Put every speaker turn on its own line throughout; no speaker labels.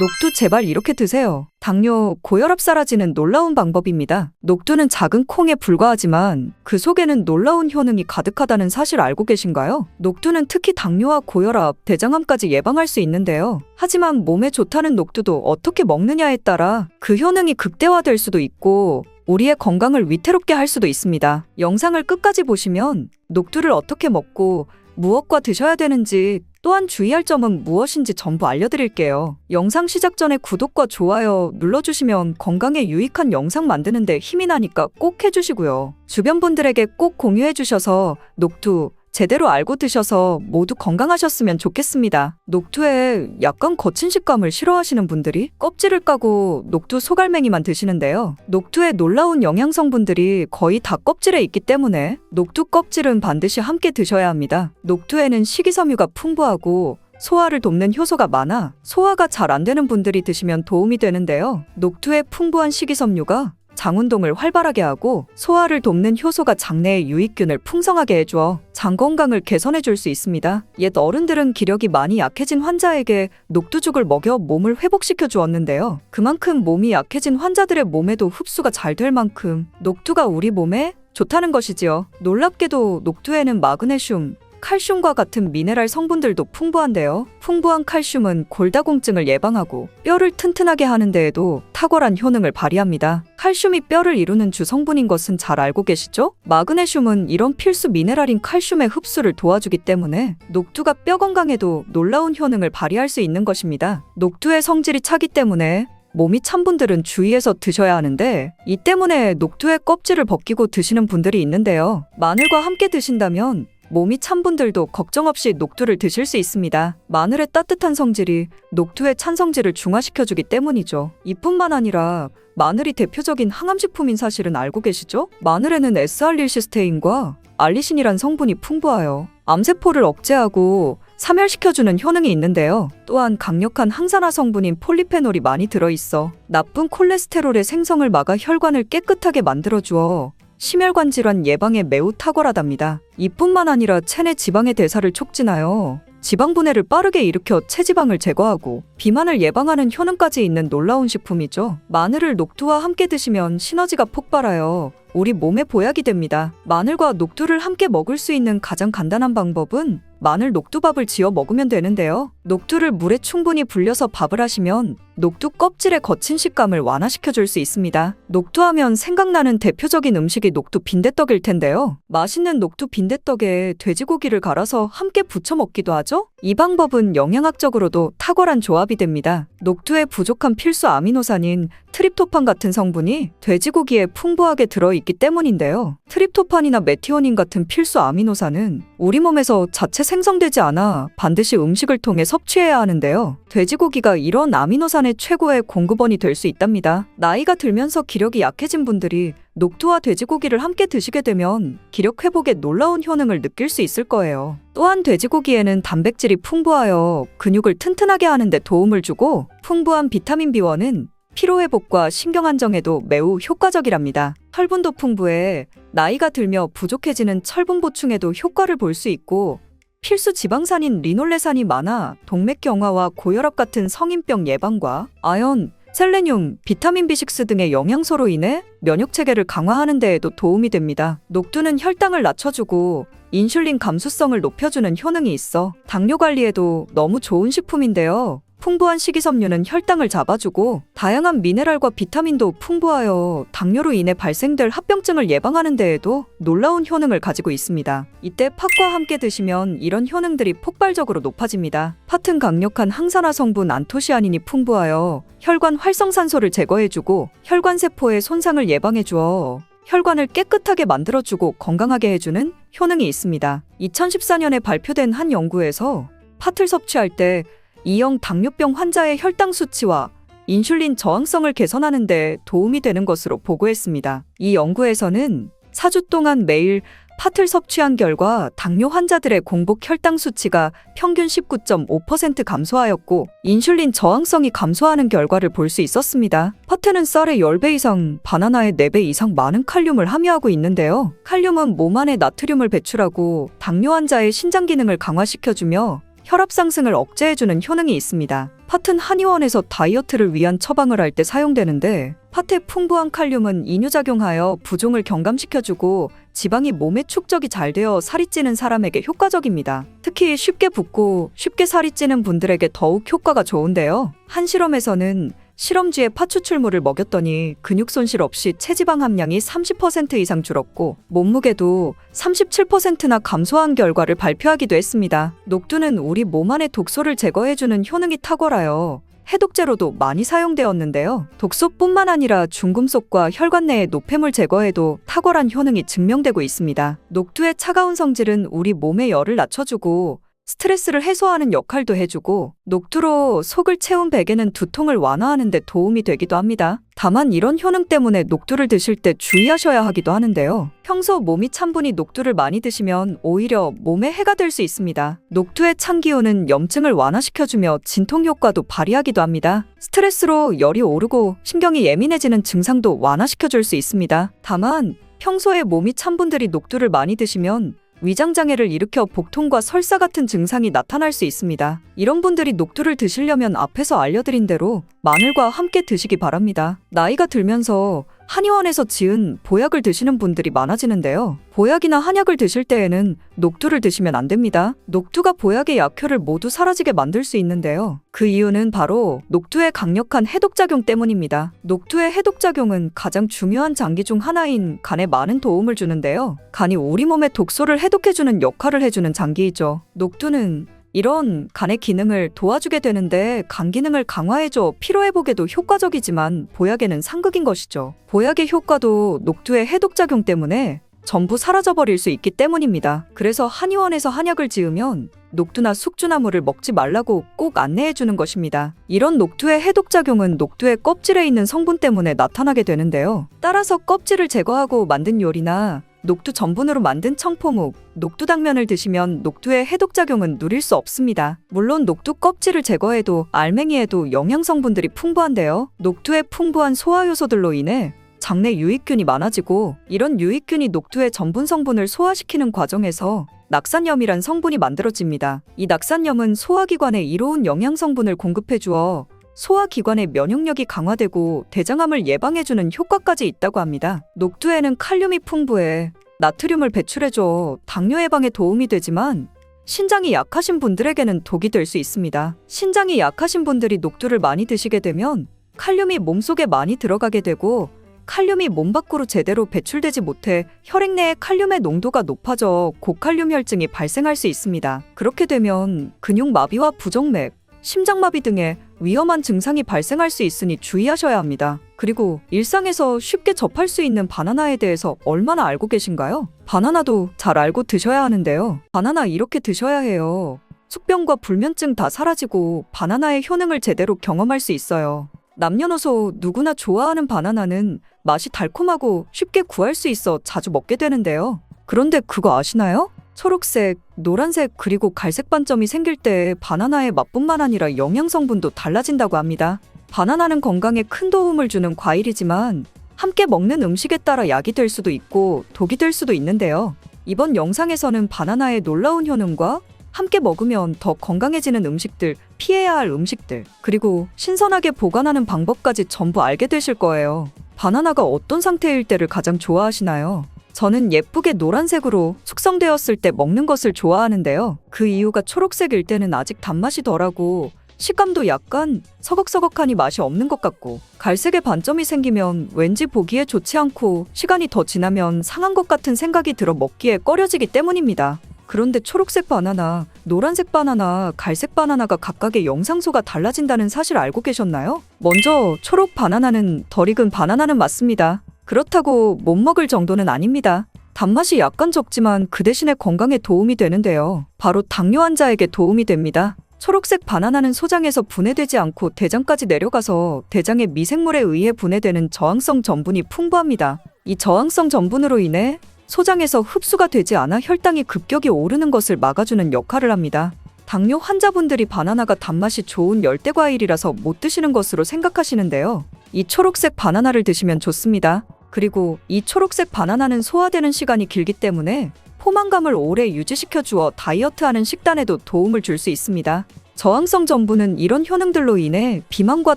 녹두 제발 이렇게 드세요. 당뇨, 고혈압 사라지는 놀라운 방법입니다. 녹두는 작은 콩에 불과하지만 그 속에는 놀라운 효능이 가득하다는 사실 알고 계신가요? 녹두는 특히 당뇨와 고혈압, 대장암까지 예방할 수 있는데요. 하지만 몸에 좋다는 녹두도 어떻게 먹느냐에 따라 그 효능이 극대화될 수도 있고 우리의 건강을 위태롭게 할 수도 있습니다. 영상을 끝까지 보시면 녹두를 어떻게 먹고 무엇과 드셔야 되는지 또한 주의할 점은 무엇인지 전부 알려드릴게요. 영상 시작 전에 구독과 좋아요 눌러주시면 건강에 유익한 영상 만드는데 힘이 나니까 꼭 해주시고요. 주변 분들에게 꼭 공유해주셔서 녹두 제대로 알고 드셔서 모두 건강하셨으면 좋겠습니다. 녹두에 약간 거친 식감을 싫어하시는 분들이 껍질을 까고 녹두 소갈맹이만 드시는데요. 녹두에 놀라운 영양 성분들이 거의 다 껍질에 있기 때문에 녹두 껍질은 반드시 함께 드셔야 합니다. 녹두에는 식이섬유가 풍부하고 소화를 돕는 효소가 많아 소화가 잘 안 되는 분들이 드시면 도움이 되는데요. 녹두의 풍부한 식이섬유가 장 운동을 활발하게 하고 소화를 돕는 효소가 장내의 유익균을 풍성하게 해주어 장 건강을 개선해 줄 수 있습니다. 옛 어른들은 기력이 많이 약해진 환자에게 녹두죽을 먹여 몸을 회복시켜 주었는데요. 그만큼 몸이 약해진 환자들의 몸에도 흡수가 잘 될 만큼 녹두가 우리 몸에 좋다는 것이지요. 놀랍게도 녹두에는 마그네슘, 칼슘과 같은 미네랄 성분들도 풍부한데요. 풍부한 칼슘은 골다공증을 예방하고 뼈를 튼튼하게 하는 데에도 탁월한 효능을 발휘합니다. 칼슘이 뼈를 이루는 주 성분인 것은 잘 알고 계시죠? 마그네슘은 이런 필수 미네랄인 칼슘의 흡수를 도와주기 때문에 녹두가 뼈 건강에도 놀라운 효능을 발휘할 수 있는 것입니다. 녹두의 성질이 차기 때문에 몸이 찬 분들은 주의해서 드셔야 하는데 이 때문에 녹두의 껍질을 벗기고 드시는 분들이 있는데요. 마늘과 함께 드신다면 몸이 찬 분들도 걱정 없이 녹두를 드실 수 있습니다. 마늘의 따뜻한 성질이 녹두의 찬 성질을 중화시켜주기 때문이죠. 이뿐만 아니라 마늘이 대표적인 항암식품인 사실은 알고 계시죠? 마늘에는 S알릴시스테인과 알리신이란 성분이 풍부하여 암세포를 억제하고 사멸시켜주는 효능이 있는데요. 또한 강력한 항산화 성분인 폴리페놀이 많이 들어있어 나쁜 콜레스테롤의 생성을 막아 혈관을 깨끗하게 만들어주어 심혈관 질환 예방에 매우 탁월하답니다. 이뿐만 아니라 체내 지방의 대사를 촉진하여 지방 분해를 빠르게 일으켜 체지방을 제거하고 비만을 예방하는 효능까지 있는 놀라운 식품이죠. 마늘을 녹두와 함께 드시면 시너지가 폭발하여 우리 몸에 보약이 됩니다. 마늘과 녹두를 함께 먹을 수 있는 가장 간단한 방법은 마늘 녹두밥을 지어 먹으면 되는데요. 녹두를 물에 충분히 불려서 밥을 하시면 녹두 껍질의 거친 식감을 완화시켜줄 수 있습니다. 녹두하면 생각나는 대표적인 음식이 녹두 빈대떡일 텐데요. 맛있는 녹두 빈대떡에 돼지고기를 갈아서 함께 부쳐 먹기도 하죠. 이 방법은 영양학적으로도 탁월한 조합이 됩니다. 녹두에 부족한 필수 아미노산인 트립토판 같은 성분이 돼지고기에 풍부하게 들어있기 때문인데요. 트립토판이나 메티오닌 같은 필수 아미노산은 우리 몸에서 자체 생성되지 않아 반드시 음식을 통해 섭취해야 하는데요. 돼지고기가 이런 아미노산의 최고의 공급원이 될 수 있답니다. 나이가 들면서 기력이 약해진 분들이 녹두와 돼지고기를 함께 드시게 되면 기력 회복에 놀라운 효능을 느낄 수 있을 거예요. 또한 돼지고기에는 단백질이 풍부하여 근육을 튼튼하게 하는 데 도움을 주고 풍부한 비타민 B1은 피로회복과 신경안정에도 매우 효과적이랍니다. 철분도 풍부해 나이가 들며 부족해지는 철분 보충에도 효과를 볼 수 있고 필수 지방산인 리놀레산이 많아 동맥 경화와 고혈압 같은 성인병 예방과 아연, 셀레늄, 비타민 B6 등의 영양소로 인해 면역체계를 강화하는 데에도 도움이 됩니다. 녹두는 혈당을 낮춰주고 인슐린 감수성을 높여주는 효능이 있어 당뇨 관리에도 너무 좋은 식품인데요. 풍부한 식이섬유는 혈당을 잡아주고 다양한 미네랄과 비타민도 풍부하여 당뇨로 인해 발생될 합병증을 예방하는 데에도 놀라운 효능을 가지고 있습니다. 이때 팥과 함께 드시면 이런 효능들이 폭발적으로 높아집니다. 팥은 강력한 항산화 성분 안토시아닌이 풍부하여 혈관 활성산소를 제거해주고 혈관세포의 손상을 예방해주어 혈관을 깨끗하게 만들어주고 건강하게 해주는 효능이 있습니다. 2014년에 발표된 한 연구에서 팥을 섭취할 때 2형 당뇨병 환자의 혈당 수치와 인슐린 저항성을 개선하는 데 도움이 되는 것으로 보고했습니다. 이 연구에서는 4주 동안 매일 팥을 섭취한 결과 당뇨 환자들의 공복 혈당 수치가 평균 19.5% 감소하였고 인슐린 저항성이 감소하는 결과를 볼 수 있었습니다. 팥에는 쌀의 10배 이상, 바나나의 4배 이상 많은 칼륨을 함유하고 있는데요. 칼륨은 몸 안에 나트륨을 배출하고 당뇨 환자의 신장 기능을 강화시켜주며 혈압 상승을 억제해주는 효능이 있습니다. 팥은 한의원에서 다이어트를 위한 처방을 할 때 사용되는데 팥의 풍부한 칼륨은 이뇨작용하여 부종을 경감시켜주고 지방이 몸에 축적이 잘 되어 살이 찌는 사람에게 효과적입니다. 특히 쉽게 붓고 쉽게 살이 찌는 분들에게 더욱 효과가 좋은데요. 한 실험에서는 실험쥐에 팥 추출물을 먹였더니 근육 손실 없이 체지방 함량이 30% 이상 줄었고 몸무게도 37%나 감소한 결과를 발표하기도 했습니다. 녹두는 우리 몸 안의 독소를 제거해주는 효능이 탁월하여 해독제로도 많이 사용되었는데요. 독소뿐만 아니라 중금속과 혈관 내의 노폐물 제거에도 탁월한 효능이 증명되고 있습니다. 녹두의 차가운 성질은 우리 몸의 열을 낮춰주고 스트레스를 해소하는 역할도 해주고 녹두로 속을 채운 베개는 두통을 완화하는 데 도움이 되기도 합니다. 다만 이런 효능 때문에 녹두를 드실 때 주의하셔야 하기도 하는데요. 평소 몸이 찬 분이 녹두를 많이 드시면 오히려 몸에 해가 될 수 있습니다. 녹두의 찬 기운은 염증을 완화시켜주며 진통 효과도 발휘하기도 합니다. 스트레스로 열이 오르고 신경이 예민해지는 증상도 완화시켜줄 수 있습니다. 다만 평소에 몸이 찬 분들이 녹두를 많이 드시면 위장장애를 일으켜 복통과 설사 같은 증상이 나타날 수 있습니다. 이런 분들이 녹두를 드시려면 앞에서 알려드린 대로 마늘과 함께 드시기 바랍니다. 나이가 들면서 한의원에서 지은 보약을 드시는 분들이 많아지는데요. 보약이나 한약을 드실 때에는 녹두를 드시면 안 됩니다. 녹두가 보약의 약효를 모두 사라지게 만들 수 있는데요. 그 이유는 바로 녹두의 강력한 해독작용 때문입니다. 녹두의 해독작용은 가장 중요한 장기 중 하나인 간에 많은 도움을 주는데요. 간이 우리 몸의 독소를 해독해주는 역할을 해주는 장기이죠. 녹두는 이런 간의 기능을 도와주게 되는데 간 기능을 강화해줘 피로회복에도 효과적이지만 보약에는 상극인 것이죠. 보약의 효과도 녹두의 해독작용 때문에 전부 사라져버릴 수 있기 때문입니다. 그래서 한의원에서 한약을 지으면 녹두나 숙주나물을 먹지 말라고 꼭 안내해주는 것입니다. 이런 녹두의 해독작용은 녹두의 껍질에 있는 성분 때문에 나타나게 되는데요. 따라서 껍질을 제거하고 만든 요리나 녹두 전분으로 만든 청포묵, 녹두당면을 드시면 녹두의 해독작용은 누릴 수 없습니다. 물론 녹두 껍질을 제거해도 알맹이에도 영양성분들이 풍부한데요. 녹두의 풍부한 소화효소들로 인해 장내 유익균이 많아지고 이런 유익균이 녹두의 전분 성분을 소화시키는 과정에서 낙산염이란 성분이 만들어집니다. 이 낙산염은 소화기관에 이로운 영양성분을 공급해주어 소화기관의 면역력이 강화되고 대장암을 예방해주는 효과까지 있다고 합니다. 녹두에는 칼륨이 풍부해 나트륨을 배출해줘 당뇨 예방에 도움이 되지만 신장이 약하신 분들에게는 독이 될 수 있습니다. 신장이 약하신 분들이 녹두를 많이 드시게 되면 칼륨이 몸속에 많이 들어가게 되고 칼륨이 몸 밖으로 제대로 배출되지 못해 혈액 내의 칼륨의 농도가 높아져 고칼륨 혈증이 발생할 수 있습니다. 그렇게 되면 근육마비와 부정맥, 심장마비 등의 위험한 증상이 발생할 수 있으니 주의하셔야 합니다. 그리고 일상에서 쉽게 접할 수 있는 바나나에 대해서 얼마나 알고 계신가요? 바나나도 잘 알고 드셔야 하는데요. 바나나 이렇게 드셔야 해요. 숙병과 불면증 다 사라지고 바나나의 효능을 제대로 경험할 수 있어요. 남녀노소 누구나 좋아하는 바나나는 맛이 달콤하고 쉽게 구할 수 있어 자주 먹게 되는데요. 그런데 그거 아시나요? 초록색, 노란색 그리고 갈색 반점이 생길 때 바나나의 맛뿐만 아니라 영양성분도 달라진다고 합니다. 바나나는 건강에 큰 도움을 주는 과일이지만 함께 먹는 음식에 따라 약이 될 수도 있고 독이 될 수도 있는데요. 이번 영상에서는 바나나의 놀라운 효능과 함께 먹으면 더 건강해지는 음식들, 피해야 할 음식들, 그리고 신선하게 보관하는 방법까지 전부 알게 되실 거예요. 바나나가 어떤 상태일 때를 가장 좋아하시나요? 저는 예쁘게 노란색으로 숙성되었을 때 먹는 것을 좋아하는데요. 그 이유가 초록색일 때는 아직 단맛이 덜하고 식감도 약간 서걱서걱하니 맛이 없는 것 같고 갈색의 반점이 생기면 왠지 보기에 좋지 않고 시간이 더 지나면 상한 것 같은 생각이 들어 먹기에 꺼려지기 때문입니다. 그런데 초록색 바나나, 노란색 바나나, 갈색 바나나가 각각의 영상소가 달라진다는 사실 알고 계셨나요? 먼저 초록 바나나는 덜 익은 바나나는 맞습니다. 그렇다고 못 먹을 정도는 아닙니다. 단맛이 약간 적지만 그 대신에 건강에 도움이 되는데요. 바로 당뇨 환자에게 도움이 됩니다. 초록색 바나나는 소장에서 분해되지 않고 대장까지 내려가서 대장의 미생물에 의해 분해되는 저항성 전분이 풍부합니다. 이 저항성 전분으로 인해 소장에서 흡수가 되지 않아 혈당이 급격히 오르는 것을 막아주는 역할을 합니다. 당뇨 환자분들이 바나나가 단맛이 좋은 열대과일이라서 못 드시는 것으로 생각하시는데요. 이 초록색 바나나를 드시면 좋습니다. 그리고 이 초록색 바나나는 소화되는 시간이 길기 때문에 포만감을 오래 유지시켜 주어 다이어트하는 식단에도 도움을 줄 수 있습니다. 저항성 전분은 이런 효능들로 인해 비만과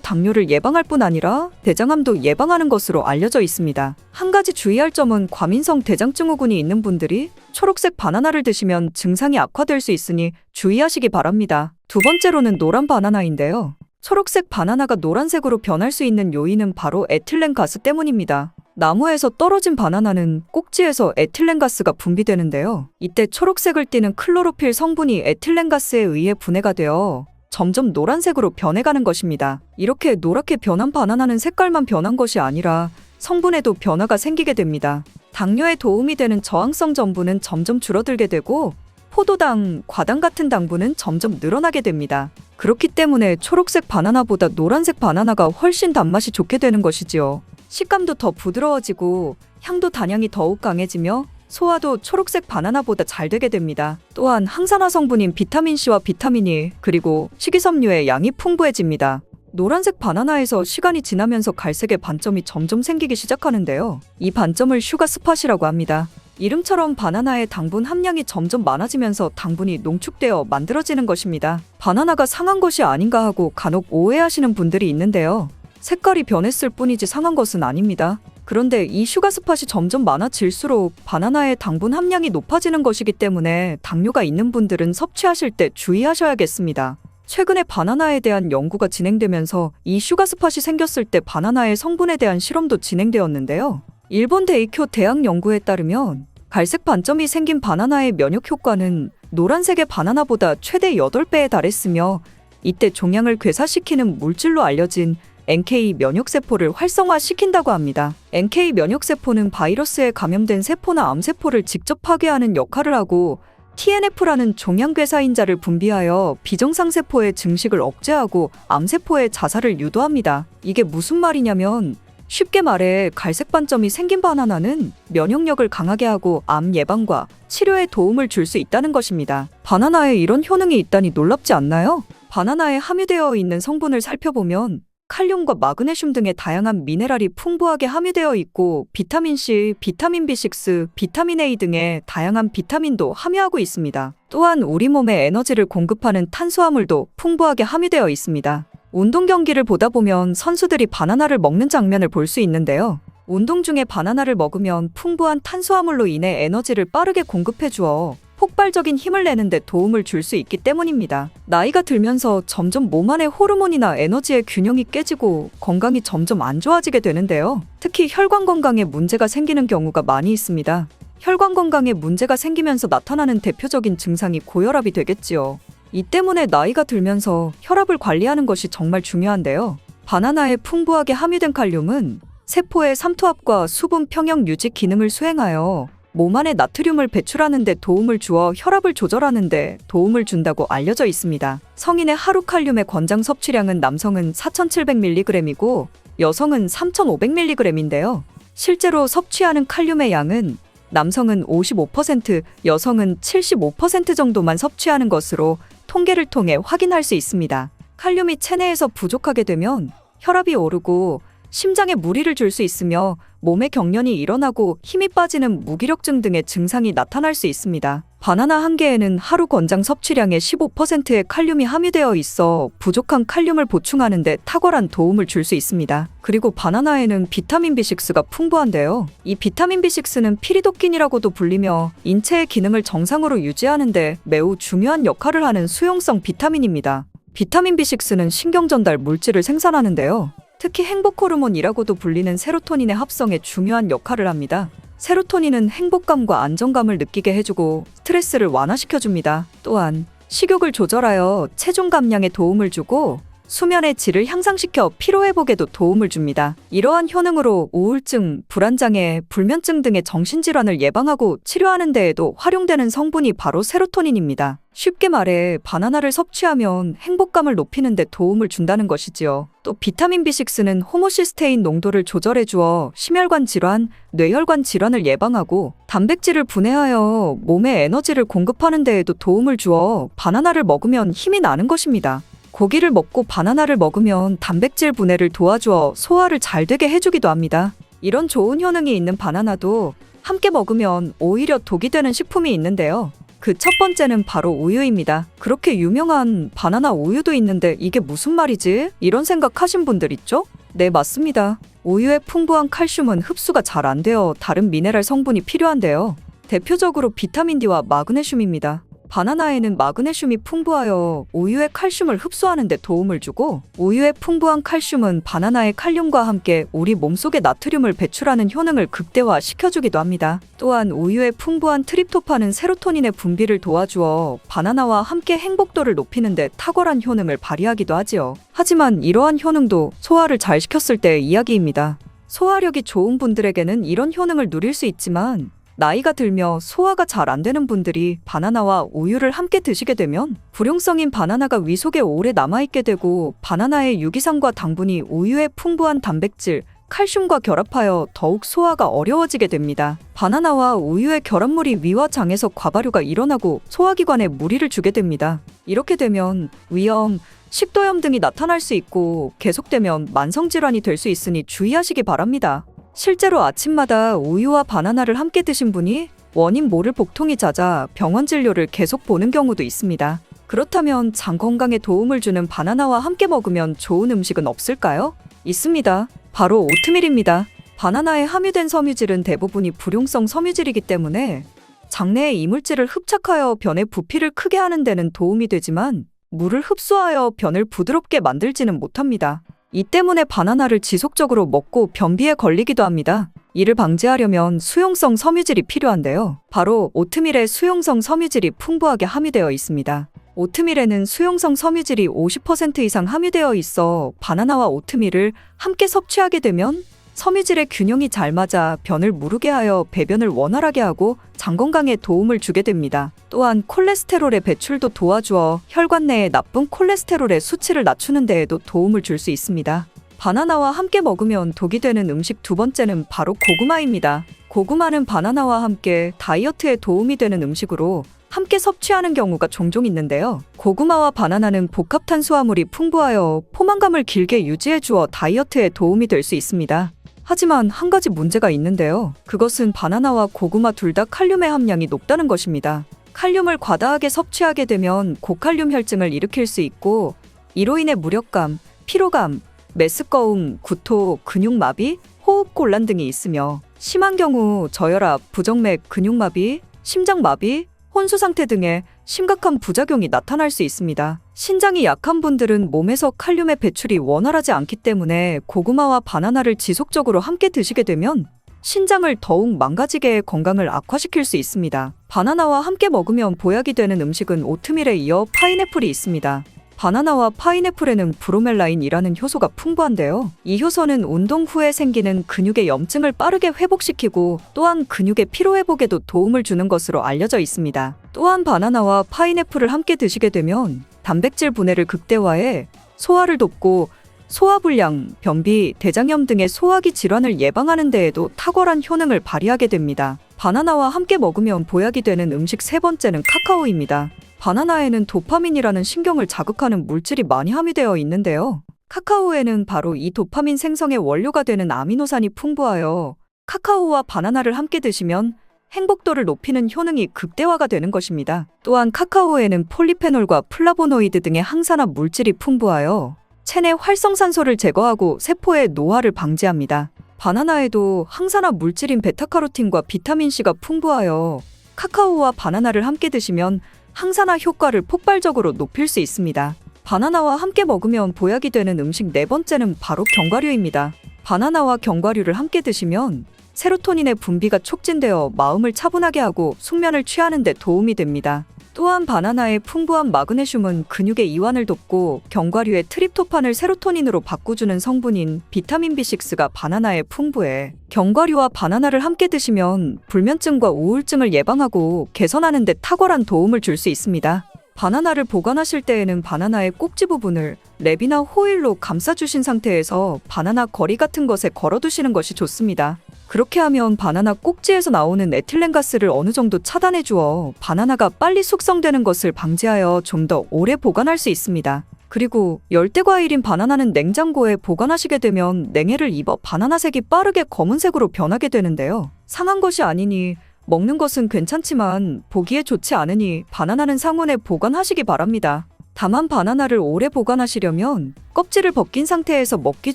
당뇨를 예방할 뿐 아니라 대장암도 예방하는 것으로 알려져 있습니다. 한 가지 주의할 점은 과민성 대장증후군이 있는 분들이 초록색 바나나를 드시면 증상이 악화될 수 있으니 주의하시기 바랍니다. 두 번째로는 노란 바나나인데요. 초록색 바나나가 노란색으로 변할 수 있는 요인은 바로 에틸렌가스 때문입니다. 나무에서 떨어진 바나나는 꼭지에서 에틸렌가스가 분비되는데요. 이때 초록색을 띠는 클로로필 성분이 에틸렌가스에 의해 분해가 되어 점점 노란색으로 변해가는 것입니다. 이렇게 노랗게 변한 바나나는 색깔만 변한 것이 아니라 성분에도 변화가 생기게 됩니다. 당뇨에 도움이 되는 저항성 전분은 점점 줄어들게 되고 포도당, 과당 같은 당분은 점점 늘어나게 됩니다. 그렇기 때문에 초록색 바나나보다 노란색 바나나가 훨씬 단맛이 좋게 되는 것이지요. 식감도 더 부드러워지고 향도 단향이 더욱 강해지며 소화도 초록색 바나나보다 잘 되게 됩니다. 또한 항산화 성분인 비타민C와 비타민 E 그리고 식이섬유의 양이 풍부해집니다. 노란색 바나나에서 시간이 지나면서 갈색의 반점이 점점 생기기 시작하는데요. 이 반점을 슈가 스팟이라고 합니다. 이름처럼 바나나의 당분 함량이 점점 많아지면서 당분이 농축되어 만들어지는 것입니다. 바나나가 상한 것이 아닌가 하고 간혹 오해하시는 분들이 있는데요. 색깔이 변했을 뿐이지 상한 것은 아닙니다. 그런데 이 슈가스팟이 점점 많아질수록 바나나의 당분 함량이 높아지는 것이기 때문에 당뇨가 있는 분들은 섭취하실 때 주의하셔야겠습니다. 최근에 바나나에 대한 연구가 진행되면서 이 슈가스팟이 생겼을 때 바나나의 성분에 대한 실험도 진행되었는데요. 일본 데이쿄 대학 연구에 따르면 갈색 반점이 생긴 바나나의 면역 효과는 노란색의 바나나보다 최대 8배에 달했으며 이때 종양을 괴사시키는 물질로 알려진 NK 면역세포를 활성화시킨다고 합니다. NK 면역세포는 바이러스에 감염된 세포나 암세포를 직접 파괴하는 역할을 하고 TNF라는 종양괴사인자를 분비하여 비정상세포의 증식을 억제하고 암세포의 자살을 유도합니다. 이게 무슨 말이냐면 쉽게 말해 갈색 반점이 생긴 바나나는 면역력을 강하게 하고 암 예방과 치료에 도움을 줄 수 있다는 것입니다. 바나나에 이런 효능이 있다니 놀랍지 않나요? 바나나에 함유되어 있는 성분을 살펴보면 칼륨과 마그네슘 등의 다양한 미네랄이 풍부하게 함유되어 있고 비타민C, 비타민 B6, 비타민 A 등의 다양한 비타민도 함유하고 있습니다. 또한 우리 몸에 에너지를 공급하는 탄수화물도 풍부하게 함유되어 있습니다. 운동 경기를 보다 보면 선수들이 바나나를 먹는 장면을 볼 수 있는데요. 운동 중에 바나나를 먹으면 풍부한 탄수화물로 인해 에너지를 빠르게 공급해 주어 폭발적인 힘을 내는데 도움을 줄 수 있기 때문입니다. 나이가 들면서 점점 몸 안의 호르몬이나 에너지의 균형이 깨지고 건강이 점점 안 좋아지게 되는데요. 특히 혈관 건강에 문제가 생기는 경우가 많이 있습니다. 혈관 건강에 문제가 생기면서 나타나는 대표적인 증상이 고혈압이 되겠지요. 이 때문에 나이가 들면서 혈압을 관리하는 것이 정말 중요한데요. 바나나에 풍부하게 함유된 칼륨은 세포의 삼투압과 수분 평형 유지 기능을 수행하여 몸 안에 나트륨을 배출하는 데 도움을 주어 혈압을 조절하는 데 도움을 준다고 알려져 있습니다. 성인의 하루 칼륨의 권장 섭취량은 남성은 4,700mg이고 여성은 3,500mg인데요. 실제로 섭취하는 칼륨의 양은 남성은 55%, 여성은 75% 정도만 섭취하는 것으로 통계를 통해 확인할 수 있습니다. 칼륨이 체내에서 부족하게 되면 혈압이 오르고 심장에 무리를 줄 수 있으며 몸에 경련이 일어나고 힘이 빠지는 무기력증 등의 증상이 나타날 수 있습니다. 바나나 한 개에는 하루 권장 섭취량의 15%의 칼륨이 함유되어 있어 부족한 칼륨을 보충하는 데 탁월한 도움을 줄 수 있습니다. 그리고 바나나에는 비타민 B6가 풍부한데요. 이 비타민 B6는 피리도킨이라고도 불리며 인체의 기능을 정상으로 유지하는 데 매우 중요한 역할을 하는 수용성 비타민입니다. 비타민 B6는 신경 전달 물질을 생산하는데요. 특히 행복 호르몬이라고도 불리는 세로토닌의 합성에 중요한 역할을 합니다. 세로토닌은 행복감과 안정감을 느끼게 해주고 스트레스를 완화시켜줍니다. 또한 식욕을 조절하여 체중 감량에 도움을 주고 수면의 질을 향상시켜 피로회복에도 도움을 줍니다. 이러한 효능으로 우울증, 불안장애, 불면증 등의 정신질환을 예방하고 치료하는 데에도 활용되는 성분이 바로 세로토닌입니다. 쉽게 말해 바나나를 섭취하면 행복감을 높이는 데 도움을 준다는 것이지요. 또 비타민 B6는 호모시스테인 농도를 조절해 주어 심혈관 질환, 뇌혈관 질환을 예방하고 단백질을 분해하여 몸에 에너지를 공급하는 데에도 도움을 주어 바나나를 먹으면 힘이 나는 것입니다. 고기를 먹고 바나나를 먹으면 단백질 분해를 도와주어 소화를 잘 되게 해주기도 합니다. 이런 좋은 효능이 있는 바나나도 함께 먹으면 오히려 독이 되는 식품이 있는데요. 그 첫 번째는 바로 우유입니다. 그렇게 유명한 바나나 우유도 있는데 이게 무슨 말이지? 이런 생각하신 분들 있죠? 네, 맞습니다. 우유에 풍부한 칼슘은 흡수가 잘 안 되어 다른 미네랄 성분이 필요한데요. 대표적으로 비타민 D와 마그네슘입니다. 바나나에는 마그네슘이 풍부하여 우유의 칼슘을 흡수하는 데 도움을 주고, 우유의 풍부한 칼슘은 바나나의 칼륨과 함께 우리 몸속에 나트륨을 배출하는 효능을 극대화시켜주기도 합니다. 또한 우유의 풍부한 트립토판은 세로토닌의 분비를 도와주어 바나나와 함께 행복도를 높이는 데 탁월한 효능을 발휘하기도 하지요. 하지만 이러한 효능도 소화를 잘 시켰을 때의 이야기입니다. 소화력이 좋은 분들에게는 이런 효능을 누릴 수 있지만, 나이가 들며 소화가 잘 안 되는 분들이 바나나와 우유를 함께 드시게 되면 불용성인 바나나가 위 속에 오래 남아있게 되고, 바나나의 유기산과 당분이 우유의 풍부한 단백질, 칼슘과 결합하여 더욱 소화가 어려워지게 됩니다. 바나나와 우유의 결합물이 위와 장에서 과발효가 일어나고 소화기관에 무리를 주게 됩니다. 이렇게 되면 위염, 식도염 등이 나타날 수 있고, 계속되면 만성질환이 될 수 있으니 주의하시기 바랍니다. 실제로 아침마다 우유와 바나나를 함께 드신 분이 원인 모를 복통이 잦아 병원 진료를 계속 보는 경우도 있습니다. 그렇다면 장 건강에 도움을 주는 바나나와 함께 먹으면 좋은 음식은 없을까요? 있습니다. 바로 오트밀입니다. 바나나에 함유된 섬유질은 대부분이 불용성 섬유질이기 때문에 장내의 이물질을 흡착하여 변의 부피를 크게 하는 데는 도움이 되지만, 물을 흡수하여 변을 부드럽게 만들지는 못합니다. 이 때문에 바나나를 지속적으로 먹고 변비에 걸리기도 합니다. 이를 방지하려면 수용성 섬유질이 필요한데요. 바로 오트밀에 수용성 섬유질이 풍부하게 함유되어 있습니다. 오트밀에는 수용성 섬유질이 50% 이상 함유되어 있어 바나나와 오트밀을 함께 섭취하게 되면 섬유질의 균형이 잘 맞아 변을 무르게 하여 배변을 원활하게 하고 장 건강에 도움을 주게 됩니다. 또한 콜레스테롤의 배출도 도와주어 혈관 내의 나쁜 콜레스테롤의 수치를 낮추는 데에도 도움을 줄 수 있습니다. 바나나와 함께 먹으면 독이 되는 음식 두 번째는 바로 고구마입니다. 고구마는 바나나와 함께 다이어트에 도움이 되는 음식으로 함께 섭취하는 경우가 종종 있는데요. 고구마와 바나나는 복합 탄수화물이 풍부하여 포만감을 길게 유지해 주어 다이어트에 도움이 될 수 있습니다. 하지만 한 가지 문제가 있는데요. 그것은 바나나와 고구마 둘 다 칼륨의 함량이 높다는 것입니다. 칼륨을 과다하게 섭취하게 되면 고칼륨 혈증을 일으킬 수 있고, 이로 인해 무력감, 피로감, 메스꺼움, 구토, 근육마비, 호흡곤란 등이 있으며, 심한 경우 저혈압, 부정맥, 근육마비, 심장마비, 혼수상태 등의 심각한 부작용이 나타날 수 있습니다. 신장이 약한 분들은 몸에서 칼륨의 배출이 원활하지 않기 때문에 고구마와 바나나를 지속적으로 함께 드시게 되면 신장을 더욱 망가지게 건강을 악화시킬 수 있습니다. 바나나와 함께 먹으면 보약이 되는 음식은 오트밀에 이어 파인애플이 있습니다. 바나나와 파인애플에는 브로멜라인이라는 효소가 풍부한데요. 이 효소는 운동 후에 생기는 근육의 염증을 빠르게 회복시키고, 또한 근육의 피로회복에도 도움을 주는 것으로 알려져 있습니다. 또한 바나나와 파인애플을 함께 드시게 되면 단백질 분해를 극대화해 소화를 돕고, 소화불량, 변비, 대장염 등의 소화기 질환을 예방하는 데에도 탁월한 효능을 발휘하게 됩니다. 바나나와 함께 먹으면 보약이 되는 음식 세 번째는 카카오입니다. 바나나에는 도파민이라는 신경을 자극하는 물질이 많이 함유되어 있는데요. 카카오에는 바로 이 도파민 생성의 원료가 되는 아미노산이 풍부하여 카카오와 바나나를 함께 드시면 행복도를 높이는 효능이 극대화가 되는 것입니다. 또한 카카오에는 폴리페놀과 플라보노이드 등의 항산화 물질이 풍부하여 체내 활성산소를 제거하고 세포의 노화를 방지합니다. 바나나에도 항산화 물질인 베타카로틴과 비타민C가 풍부하여 카카오와 바나나를 함께 드시면 항산화 효과를 폭발적으로 높일 수 있습니다. 바나나와 함께 먹으면 보약이 되는 음식 네 번째는 바로 견과류입니다. 바나나와 견과류를 함께 드시면 세로토닌의 분비가 촉진되어 마음을 차분하게 하고 숙면을 취하는 데 도움이 됩니다. 또한 바나나의 풍부한 마그네슘은 근육의 이완을 돕고, 견과류의 트립토판을 세로토닌으로 바꿔주는 성분인 비타민 B6가 바나나에 풍부해 견과류와 바나나를 함께 드시면 불면증과 우울증을 예방하고 개선하는 데 탁월한 도움을 줄 수 있습니다. 바나나를 보관하실 때에는 바나나의 꼭지 부분을 랩이나 호일로 감싸주신 상태에서 바나나 거리 같은 것에 걸어두시는 것이 좋습니다. 그렇게 하면 바나나 꼭지에서 나오는 에틸렌가스를 어느 정도 차단해 주어 바나나가 빨리 숙성되는 것을 방지하여 좀 더 오래 보관할 수 있습니다. 그리고 열대과일인 바나나는 냉장고에 보관하시게 되면 냉해를 입어 바나나 색이 빠르게 검은색으로 변하게 되는데요. 상한 것이 아니니 먹는 것은 괜찮지만 보기에 좋지 않으니 바나나는 상온에 보관하시기 바랍니다. 다만 바나나를 오래 보관하시려면 껍질을 벗긴 상태에서 먹기